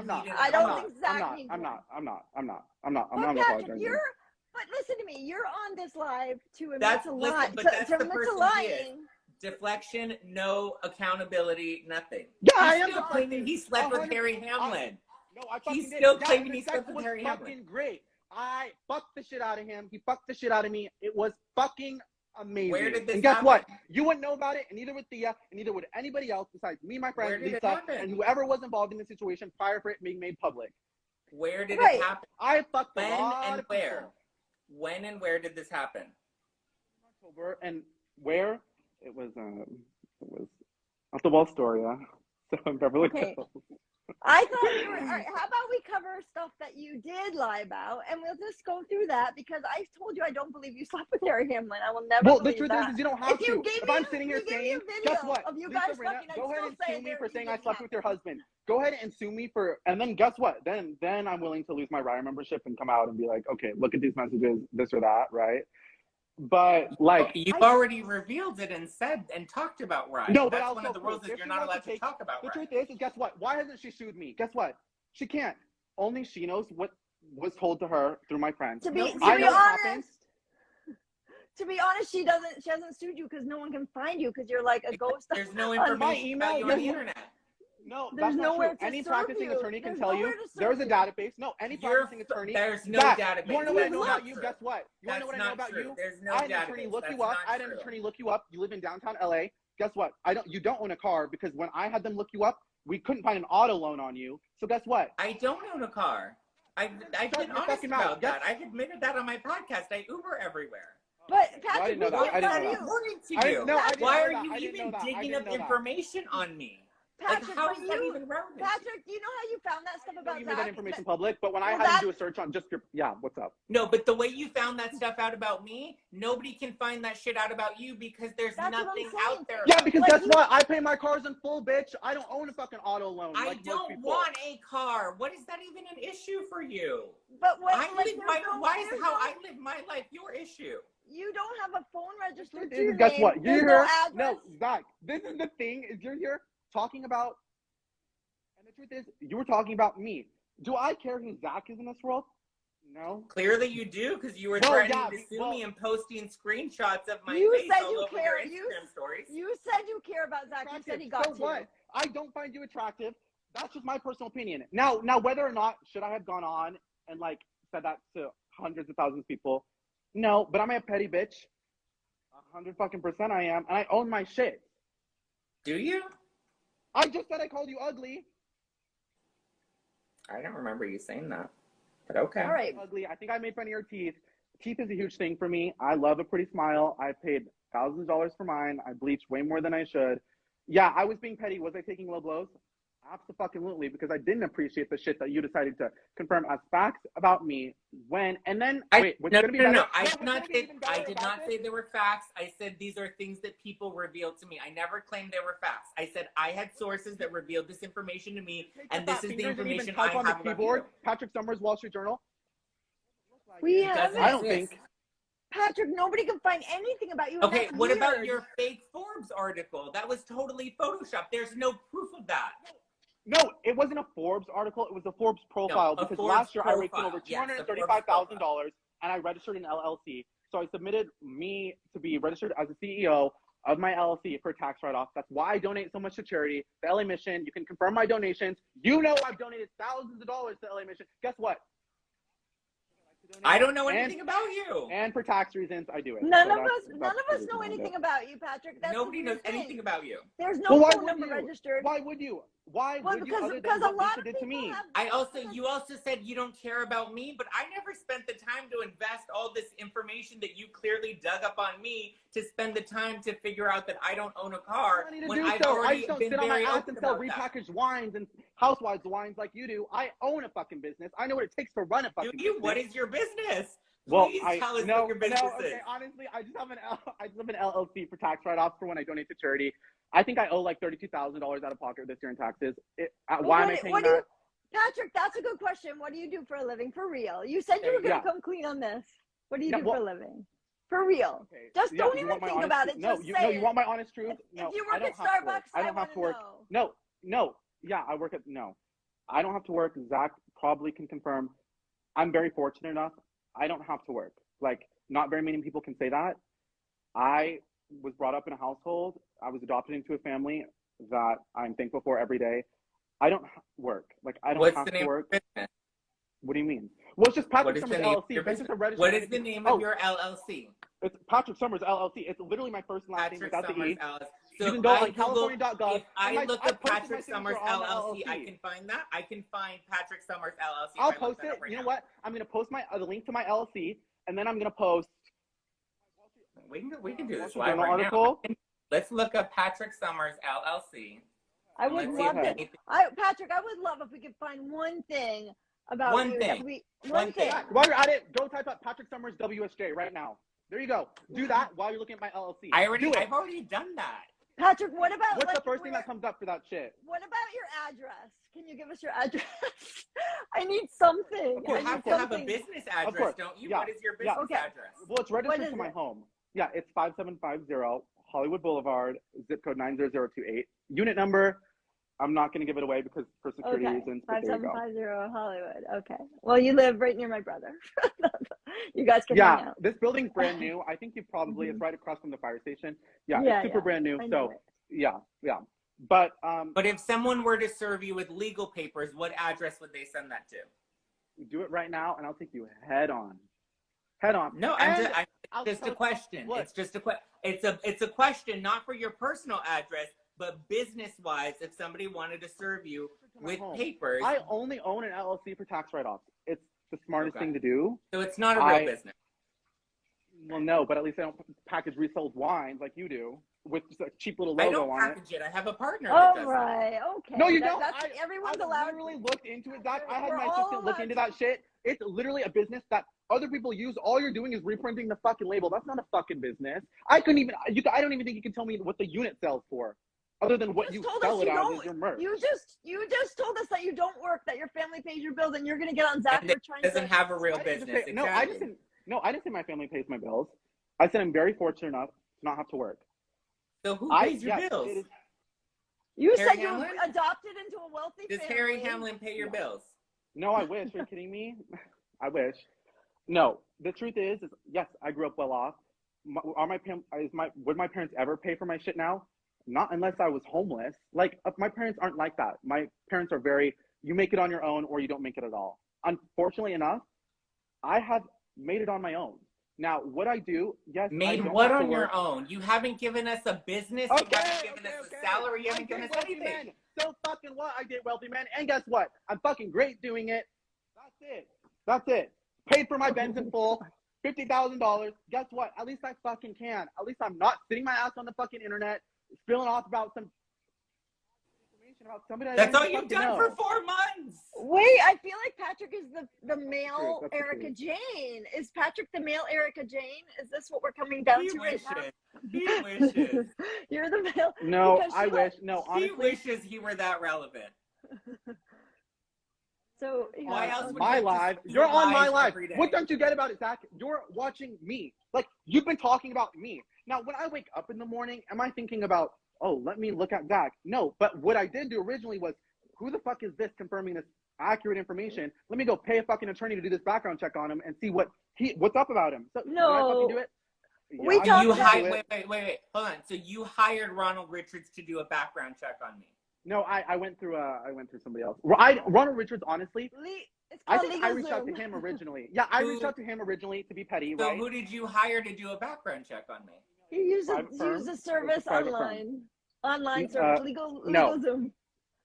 Zach needs one. I'm not apologizing. But listen to me. You're on this live to admit that's to lying. That's the person he is. Deflection, no accountability, nothing. Yeah, I am claiming he slept with Harry Hamlin. No, I fucking He's still claiming he slept with Harry Hamlin. Fucking great. I fucked the shit out of him. He fucked the shit out of me. It was fucking amazing. Where did this and guess happen? what? You wouldn't know about it, and neither would Thea, and neither would anybody else besides me, my friend Lisa, and whoever was involved in the situation prior for it being made public. Where did it happen? I fucked when a lot and of where? people. When and where did this happen? October, and where? It was at the Wall Storia, so in Beverly Hills. I thought you were. All right, how about we cover stuff that you did lie about, and we'll just go through that because I told you I don't believe you slept with Harry Hamlin. I will never. Well, believe the truth that. is you don't have to. If I'm sitting here saying, guess what? Of you Lisa guys Rinna, fucking, go ahead and sue me for saying I slept with your happen. husband. Go ahead and sue me for, and then guess what? Then I'm willing to lose my RIA membership and come out and be like, okay, look at these messages, this or that, right? But you've already revealed it and said and talked about RIA. No, but that's also one of the rules that you're not allowed to talk about. The truth is guess what? Why hasn't she sued me? Guess what? She can't. Only she knows what was told to her through my friends. To be honest, she hasn't sued you because no one can find you because you're like a ghost. There's no information about you on the internet. No, there's that's nowhere not true. to Any serve practicing you. attorney can There's tell you there's a database. No, any practicing attorney. There's no database. You want to know what I know about you? True. Guess what? You want to know what I know about you? There's no I had database. an attorney look you up. That's I had an attorney look you up. You live in downtown LA. Guess what? You don't own a car because when I had them look you up, we couldn't find an auto loan on you. So guess what? I don't own a car. I've been honest about that. I've admitted that on my podcast. I Uber everywhere. But Patrick, I didn't know that. Why are you even digging up information on me? Patrick, how is that even relevant? Patrick, do you know how you found that stuff about You Zach? made that information public, but when I Well, had that- to do a search on just your, what's up? No, but the way you found that stuff out about me, nobody can find that shit out about you because there's That's what I'm nothing saying. out there. Yeah, because Like guess you- what? I pay my cars in full, bitch. I don't own a fucking auto loan. I like most don't people. want a car. What is that even an issue for you? But what, I like, live there's my, no- why is there's how no- I live my life your issue? You don't have a phone registered to Dude, your guess name. what? There's You're no here. address. No, Zach. This is the thing. Is you're here talking about, and the truth is, you were talking about me. Do I care who Zach is in this world? No. Clearly you do, because you were Well, threatening yeah, to sue well- me and posting screenshots of my You face said all you over care. your Instagram stories. You said you care about Zach. You said he got so to. what? I don't find you attractive. That's just my personal opinion. Now, whether or not should I have gone on and like said that to hundreds of thousands of people? No, but I'm a petty bitch. 100% I am, and I own my shit. Do you? I just said I called you ugly. I don't remember you saying that, but okay. All right. Ugly. I think I made fun of your teeth. Teeth is a huge thing for me. I love a pretty smile. I paid thousands of dollars for mine. I bleached way more than I should. Yeah, I was being petty. Was I taking low blows? Absolutely, because I didn't appreciate the shit that you decided to confirm as facts about me when, and then, wait, what's no, going to be no, better? no, I Yeah, did what's not gonna be say, even better about this? they were facts. I said these are things that people revealed to me. I never claimed they were facts. I said I had sources that revealed this information to me, Take and the this fat is the fingers and even information type I on the have about keyboard. you. Patrick Summers, Wall Street Journal. We It have doesn't it. I don't exist. think. Patrick, nobody can find anything about you. And Okay, that's what about weird. your fake Forbes article? That was totally photoshopped. There's no proof of that. No, it wasn't a Forbes article. It was a Forbes profile a because Forbes last year I raked in profile. over Yes, a Forbes $235,000 and I registered an LLC. So I submitted me to be registered as a CEO of my LLC for tax write-off. That's why I donate so much to charity. The LA Mission, you can confirm my donations. You know I've donated thousands of dollars to LA Mission. Guess what? I don't know anything about you. And for tax reasons, I do it. None So of us that's know the reason I do anything it. about you, Patrick. That's Nobody the knows weird thing. anything about you. There's no Well, why phone would number you? registered. Why would you? Why Well, would you? because Other because than a what lot Lisa of did to people me. have. You also said you don't care about me, but I never spent the time to invest all this information that you clearly dug up on me to spend the time to figure out that I don't own a car I need to when do I've so. I already just don't been sit on my very ass open and sell about that. repackaged wines and housewives wines like you do. I own a fucking business. I know what it takes to run a fucking Do you? business. What is your business? Well, Please tell us no, what your business no, is. okay, honestly, I just have an LLC for tax write-offs for when I donate to charity. I think I owe like $32,000 out of pocket this year in taxes. Why am I paying that? Patrick, that's a good question. What do you do for a living? For real. You said you were going to come clean on this. What do you do for a living? For real. Okay, Just yeah, don't you even want my think honest about truth? it. No, Just you, say no, it. you want my honest truth? If No, you I work don't at have to work. Starbucks, I don't have to work. know. No. Yeah, I work at, no. I don't have to work. Zach probably can confirm. I'm very fortunate enough. I don't have to work. Like, not very many people can say that. I was brought up in a household. I was adopted into a family that I'm thankful for every day. I don't work. Like, I don't What's have the to name work. of your business? What do you mean? Well, it's just What Patrick is the Summers name of LLC. your It's just business? a registered What is the entity. name of your LLC? It's Patrick Summers LLC. It's literally my first and last name Patrick without the Summers E. LLC. You So can go if on California.gov. If I look up posted my Patrick signature Summers on the LLC, I LLC. can find that. I can find Patrick Summers LLC. I'll if I look post that it. up right You know now. what? I'm gonna post the link to my LLC, and then I'm gonna post We can do this Wall Street live Journal right article. now. Let's look up Patrick Summers LLC. I would Let's see love if to. anything- Patrick, I would love if we could find one thing about One you. thing. One One thing. thing. While you're at it, go type up Patrick Summers WSJ right now. There you go. Do that while you're looking at my LLC. I've Do it. already done that. Patrick, what about What's like, the first thing where- that comes up for that shit? What about your address? Can you give us your address? I need something. Of course, You I have need to have a something. business address, course. don't you? Yeah. What is your Yeah. business Okay. address? Well, it's registered is to my it? home. Yeah, it's 5750 Hollywood Boulevard, zip code 90028. Unit number, I'm not going to give it away because for security Okay, reasons, but there you go. 5750 Hollywood. Okay. Well, you live right near my brother. You guys can hang Yeah, out. this building's brand new. I think you probably, it's right across from the fire station. Yeah, Yeah, it's super yeah. brand new. I So, know it. yeah. But, But if someone were to serve you with legal papers, what address would they send that to? do it right now and I'll take you head on. Head on. No, And I'm just a tell- question. Look. It's just a question. It's a question not for your personal address, but business-wise. If somebody wanted to serve you with home. papers, I only own an LLC for tax write-offs. It's the smartest Okay. thing to do. so it's not a real business. Well, no, but at least I don't package resold wines like you do with just a cheap little I logo don't on it. package it. I have a partner that All does right, okay. No, you don't. Everyone's I allowed. literally looked into it, Zach. I had We're my all assistant look allowed into to- that shit. It's literally a business that other people use. All you're doing is reprinting the fucking label. That's not a fucking business. I don't even think you can tell me what the unit sells for, other than what you sell it as is your merch. You just told us that you don't work, that your family pays your bills, and you're gonna get on Zach And for trying doesn't to. have a real I didn't business. say- Exactly. I didn't say my family pays my bills. I said I'm very fortunate enough to not have to work. So who pays your yes, bills? it is- You Harry said you Hamlin? were adopted into a wealthy Does family. Harry Hamlin pay your bills? No, I wish. Are you kidding me? I wish. No, the truth is yes, I grew up well off. Would my parents ever pay for my shit now? Not unless I was homeless. Like, my parents aren't like that. My parents are very, you make it on your own or you don't make it at all. Unfortunately enough, I have made it on my own. Now, what I do, yes, I Made don't what have to on your work. own? You haven't given us a business. You haven't given us a salary. You haven't given us anything. Man. So fucking what? I date wealthy men, and guess what? I'm fucking great doing it. That's it. Paid for my Benz in full, $50,000. Guess what? At least I fucking can. At least I'm not sitting my ass on the fucking internet, spilling off about some information about somebody. That's all you've done for 4 months. Wait, I feel like Patrick is the male That's the Erica truth. Jane. Is Patrick the male Erica Jane? Is this what we're coming down He to right now? wishes. He wishes. You're the male. No, because I she wish. No, He honestly. wishes he were that relevant. So Why else would My you just live. do You're on my lives live. every day? What don't you get about it, Zach? You're watching me. Like, you've been talking about me. Now, when I wake up in the morning, am I thinking about, oh, let me look at Zach? No, but what I did do originally was, who the fuck is this confirming this accurate information? Let me go pay a fucking attorney to do this background check on him and see what's up about him. So, did I fucking do it? We I talked You did about- do it. wait, hold on. So you hired Ronald Richards to do a background check on me? No, I went through somebody else. Ronald Richards, honestly, It's I called think I legal reached out to Zoom. him originally. Yeah, I reached out to him originally to be petty, So right? who did you hire to do a background check on me? He uses Private firm. a It's service a private online. Online Uh, service, legal no. Zoom.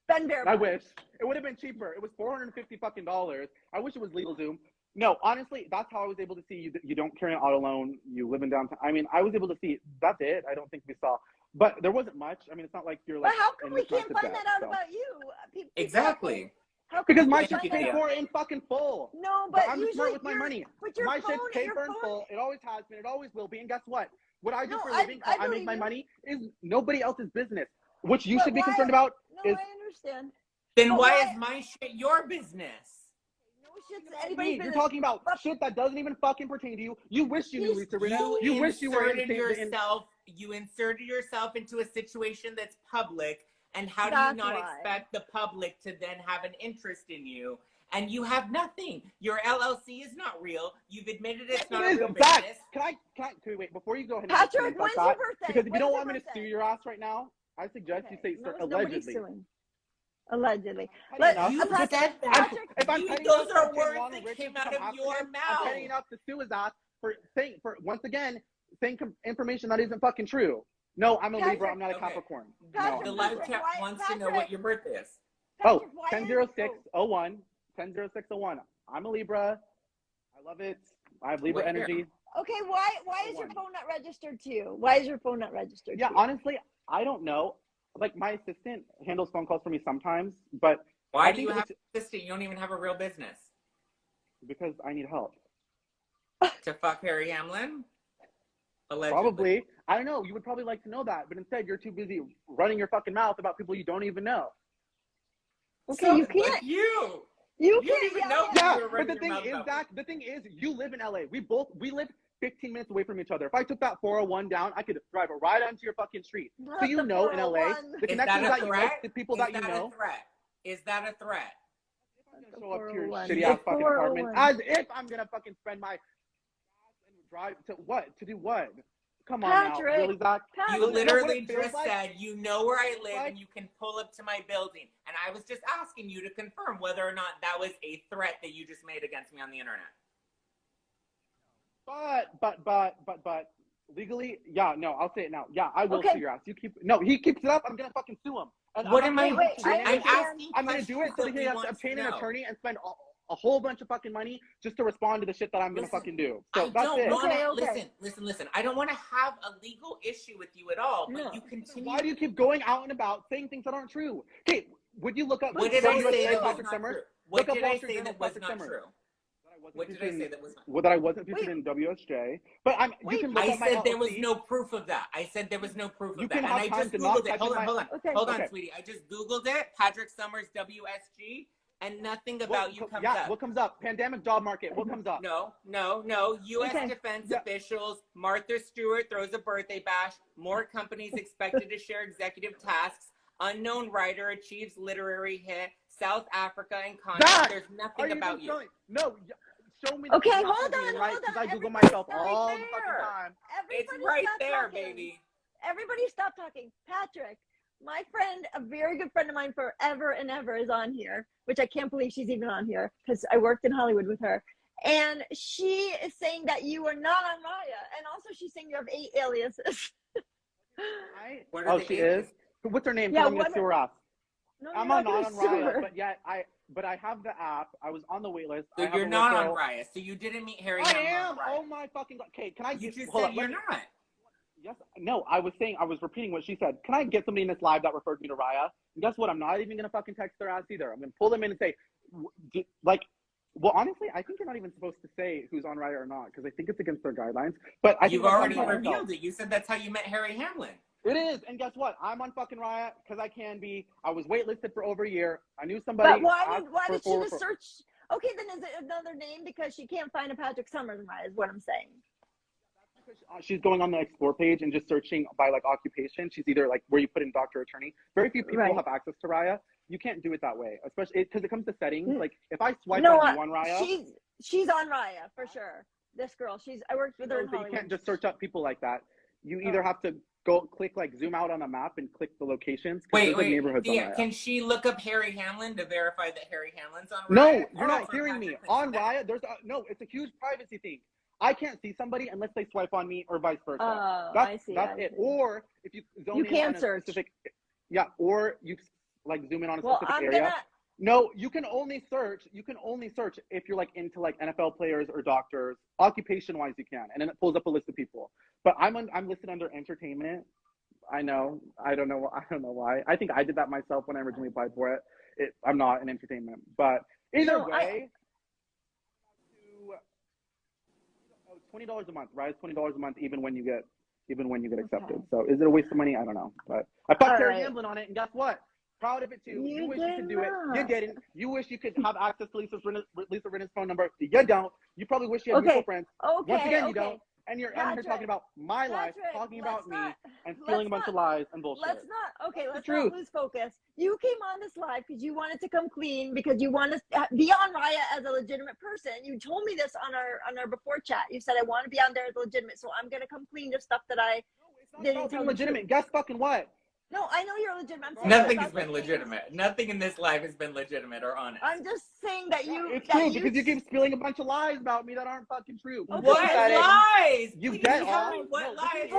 Ben Bear. I wish. It would have been cheaper. It was $450 fucking dollars. I wish it was legal Zoom. No, honestly, that's how I was able to see you. You don't carry an auto loan. You live in downtown. I mean, I was able to see. That's it. I don't think we saw. But there wasn't much. I mean, it's not like you're like. But how come in we this can't massive find debt, that out so. about you? People Exactly. How come Because we my can't shit's find paid that out? for in fucking full. No, But but I'm usually smart with my money. But your My shit's phone, paid your for in phone. full. It always has been. It always will be. And guess what? What I do No, for a I living, how I make believe my you. money, is nobody else's business. What you But should be why- concerned about No, is. I understand. Then But why why- is my shit your business? No shit's Me. anybody's You're business. talking about But- shit that doesn't even fucking pertain to you. You wish you knew Lisa Rinna. You wish you were inserted in you inserted yourself into a situation that's public, and how do That's you not why. expect the public to then have an interest in you? And you have nothing. Your LLC is not real. You've admitted it's not a real Zach, business. can I wait before you go ahead and Patrick, like when's that, your birthday? because if you When don't is want your me to birthday? sue your ass right now, I suggest you say No, nobody's allegedly. suing. Allegedly. Petty Let, enough. You Patrick, said that. Patrick, If I'm You- petty those enough are to get words Ronald that Richards came to out come of after your him, I'm mouth. petty enough to sue his ass for once again saying information that isn't fucking true. No, I'm a Patrick, Libra. I'm not a okay. Capricorn. Patrick, The No. live Patrick, chat why- wants to know Patrick. what your birth is. Oh, Patrick, why 10-06-01. 10-06-01. I'm a Libra. I love it. I have Libra Wait, here. energy. Okay, why is your phone not registered to you? Why is your phone not registered Yeah, to you? honestly, I don't know. Like, my assistant handles phone calls for me sometimes, but Why I do think you have it's an assistant? You don't even have a real business. because I need help. To fuck Harry Hamlin? Allegedly. Probably. I don't know. You would probably like to know that, but instead you're too busy running your fucking mouth about people you don't even know. Okay, So, you like can't. you. You You can't. don't even yeah, know yeah. Yeah, were but running the your thing mouth is, about Zach, the thing is, you live in LA. We live 15 minutes away from each other. If I took that 401 down, I could drive it right onto your fucking street. Not So you the know in LA, 401. the Is that connections a that you threat? make, the people Is that you that know. a threat? Is that a threat? Show up to your 401. shitty ass The fucking apartment 401. as if I'm gonna fucking spend my gas and drive to what? To do what? Come on Patrick. now, really, Zach? Patrick, You You know what literally it feels just like? said you know where I live like- and you can pull up to my building. And I was just asking you to confirm whether or not that was a threat that you just made against me on the internet. But legally, yeah, no, I'll say it now. Yeah, I will Okay. sue your ass. He keeps it up. I'm gonna fucking sue him. And What I'm am I? not Wait, gonna I sue him. I'm understand. asking I'm gonna do it so that questions he has to wants obtain to an know. attorney and spend a whole bunch of fucking money just to respond to the shit that I'm gonna fucking do. So that's it. Listen. I don't want to have a legal issue with you at all, but you continue. Why do you keep going out and about saying things that aren't true? Okay, would you look up? What did I say that was Patrick not Summers? true? What did I say Journal, that was Patrick not Summers. true? What did I say that was not true? Well, that I wasn't featured in WSJ, but you can look I up my said there was LLC. no proof of that. I said there was no proof You of can that. have And I time just to not Googled it. type Hold in on, my- hold on. Okay. Hold on, Okay. sweetie. I just Googled it. Patrick Summers, WSG, and nothing about you comes up. What comes up? Pandemic job market. What comes up? No. U.S. Okay. defense officials, Martha Stewart throws a birthday bash, more companies expected to share executive tasks, unknown writer achieves literary hit, South Africa and Congress. There's nothing about you. No, show me. Okay, hold on. Because I Google Everybody myself stop all right the fucking there. time. It's Everybody right stop there, talking. baby. Everybody stop talking. Patrick, my friend, a very good friend of mine forever and ever is on here, which I can't believe she's even on here because I worked in Hollywood with her. And she is saying that you are not on Raya. And also she's saying you have 8 aliases. What are the She aliases? is? What's her name? Yeah, I'm going to sue her ass. No, I'm you're not gonna on sue Raya, her. but I have the app. I was on the wait list. So you're not on Raya. So you didn't meet Harry I Hamlin am. on Raya. Oh my fucking god. Okay, can I You get? just hold said on, you're let me- not. Yes. No, I was repeating what she said. Can I get somebody in this live that referred me to Raya? And guess what? I'm not even gonna fucking text their ass either. I'm gonna pull them in and say, well, honestly, I think you're not even supposed to say who's on Raya or not because I think it's against their guidelines. But I You've think already that's revealed it. You said that's how you met Harry Hamlin. It is, and guess what? I'm on fucking Raya because I can be. I was waitlisted for over a year. I knew somebody. But why did she just search? Okay, then is it another name because she can't find a Patrick Summers in Raya is what I'm saying. She's going on the explore page and just searching by like occupation. She's either like where you put in doctor, attorney. Very few people have access to Raya. You can't do it that way, especially because it comes to settings. Like if I swipe on you on Raya, she's on Raya for sure. This girl, I worked with her in Hollywood. You can't just search up people like that. You either have to go click like zoom out on a map and click the locations. Wait. Like neighborhoods on Yeah, Raya. can she look up Harry Hamlin to verify that Harry Hamlin's on Raya? No, you're not hearing me. On Raya, no, it's a huge privacy thing. I can't see somebody unless they swipe on me or vice versa. I see. That's it. Or if you zone in on a search. specific, or you like zoom in on a specific area. No, you can only search. You can only search if you're like into like NFL players or doctors. Occupation wise, you can, and then it pulls up a list of people. But I'm listed under entertainment. I know. I don't know why. I think I did that myself when I originally applied for it. I'm not in entertainment, but either way. $20 a month, right? $20 a month, even when you get accepted. Okay. So is it a waste of money? I don't know, but I fucked Harry Hamlin on it, and guess what? Proud of it too. You wish you could do it. You didn't. You wish you could have access to Lisa Rinna's phone number. You don't. You probably wish you had mutual friends. Okay. Once again, you don't. And you're here talking about my life, talking about me, and spilling a bunch of lies and bullshit. Let's not lose focus. You came on this live because you wanted to come clean, because you want to be on Raya as a legitimate person. You told me this on our before chat. You said I want to be on there as legitimate, so I'm gonna come clean to stuff that I didn't tell legitimate. Guess fucking what? No, I know you're legitimate. I'm saying nothing has been legitimate. Nothing in this life has been legitimate or honest. I'm just saying that it's true because you keep spilling a bunch of lies about me that aren't fucking true. What lies? You Please get tell off. me what lies.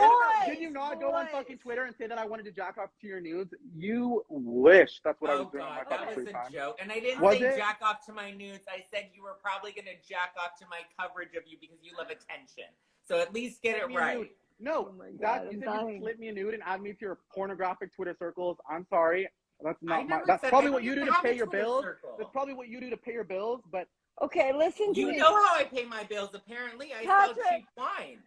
Did you not go on fucking Twitter and say that I wanted to jack off to your nudes? You wish that's what I was doing. Oh god, that was a joke. And I didn't say jack off to my nudes. I said you were probably gonna jack off to my coverage of you because you love attention. So at least get it right. No, you said you slip me a nude and add me to your pornographic Twitter circles. I'm sorry. That's not that's probably what you do to pay your bills. That's probably what you do to pay your bills, but okay, listen to me. You know how I pay my bills, apparently. I sell cheap wine.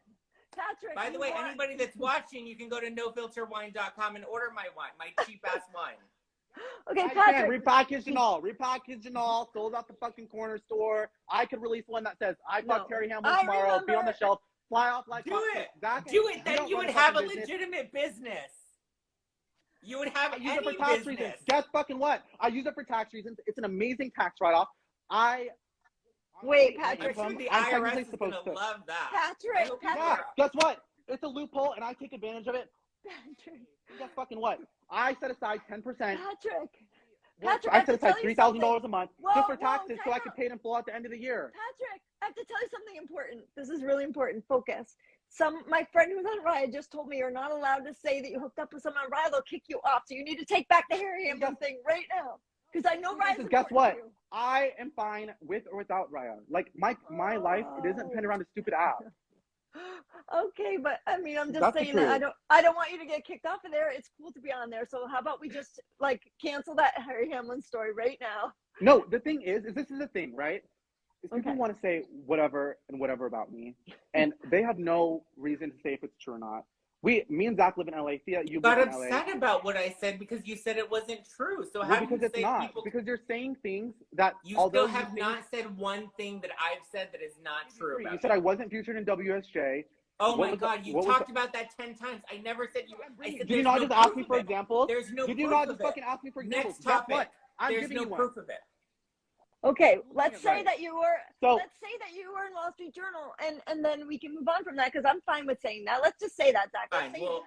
Patrick, by the way, anybody that's watching, you can go to nofilterwine.com and order my wine, my cheap ass wine. Okay, Patrick. Repackaged and all, sold out the fucking corner store. I could release one that says I fucked Harry Hamlin tomorrow, be on the shelf. Fly off like do it. Then you would have a legitimate business. You would have any business. Guess fucking what? I use it for tax reasons. It's an amazing tax write-off. Wait, Patrick. I'm sure the IRS is going to love that. Patrick. Yeah, guess what? It's a loophole, and I take advantage of it. Patrick. Guess fucking what? I set aside 10%. Patrick, I set aside $3,000 a month just for taxes so I could pay it in full at the end of the year. Patrick, I have to tell you something important. This is really important. Focus. My friend who's on Raya just told me you're not allowed to say that you hooked up with someone on Raya. They'll kick you off. So you need to take back the Harry Hamlin thing right now. Because I know Ryan's Guess what? important to you. I am fine with or without Raya. Like my life, it isn't pinned around a stupid app. Okay, but I mean, I'm just That's the saying that truth. I don't want you to get kicked off of there. It's cool to be on there. So how about we just like cancel that Harry Hamlin story right now? No, the thing is this is the thing, right? Is people Okay. want to say whatever and whatever about me, and they have no reason to say if it's true or not. Me and Zach live in LA. Thea, you got live in LA. upset about what I said because you said it wasn't true. So Well, how do because you it's say not. people? Because you're saying things that You although still have not said one thing that I've said that is not true about you said I wasn't featured in WSJ. Oh What my was God, the- you what was talked about that 10 times. I never said you. I said Did you there's not no just ask proof me of for it. examples? There's no Did you proof not of just it. fucking ask me for examples? Next Guess topic. what? I'm There's giving no you one. proof of it. Okay, let's it say right. that you were. So- let's say that you were in Wall Street Journal, and then we can move on from that because I'm fine with saying that. Let's just say that, Zach. Let's Fine. say Well,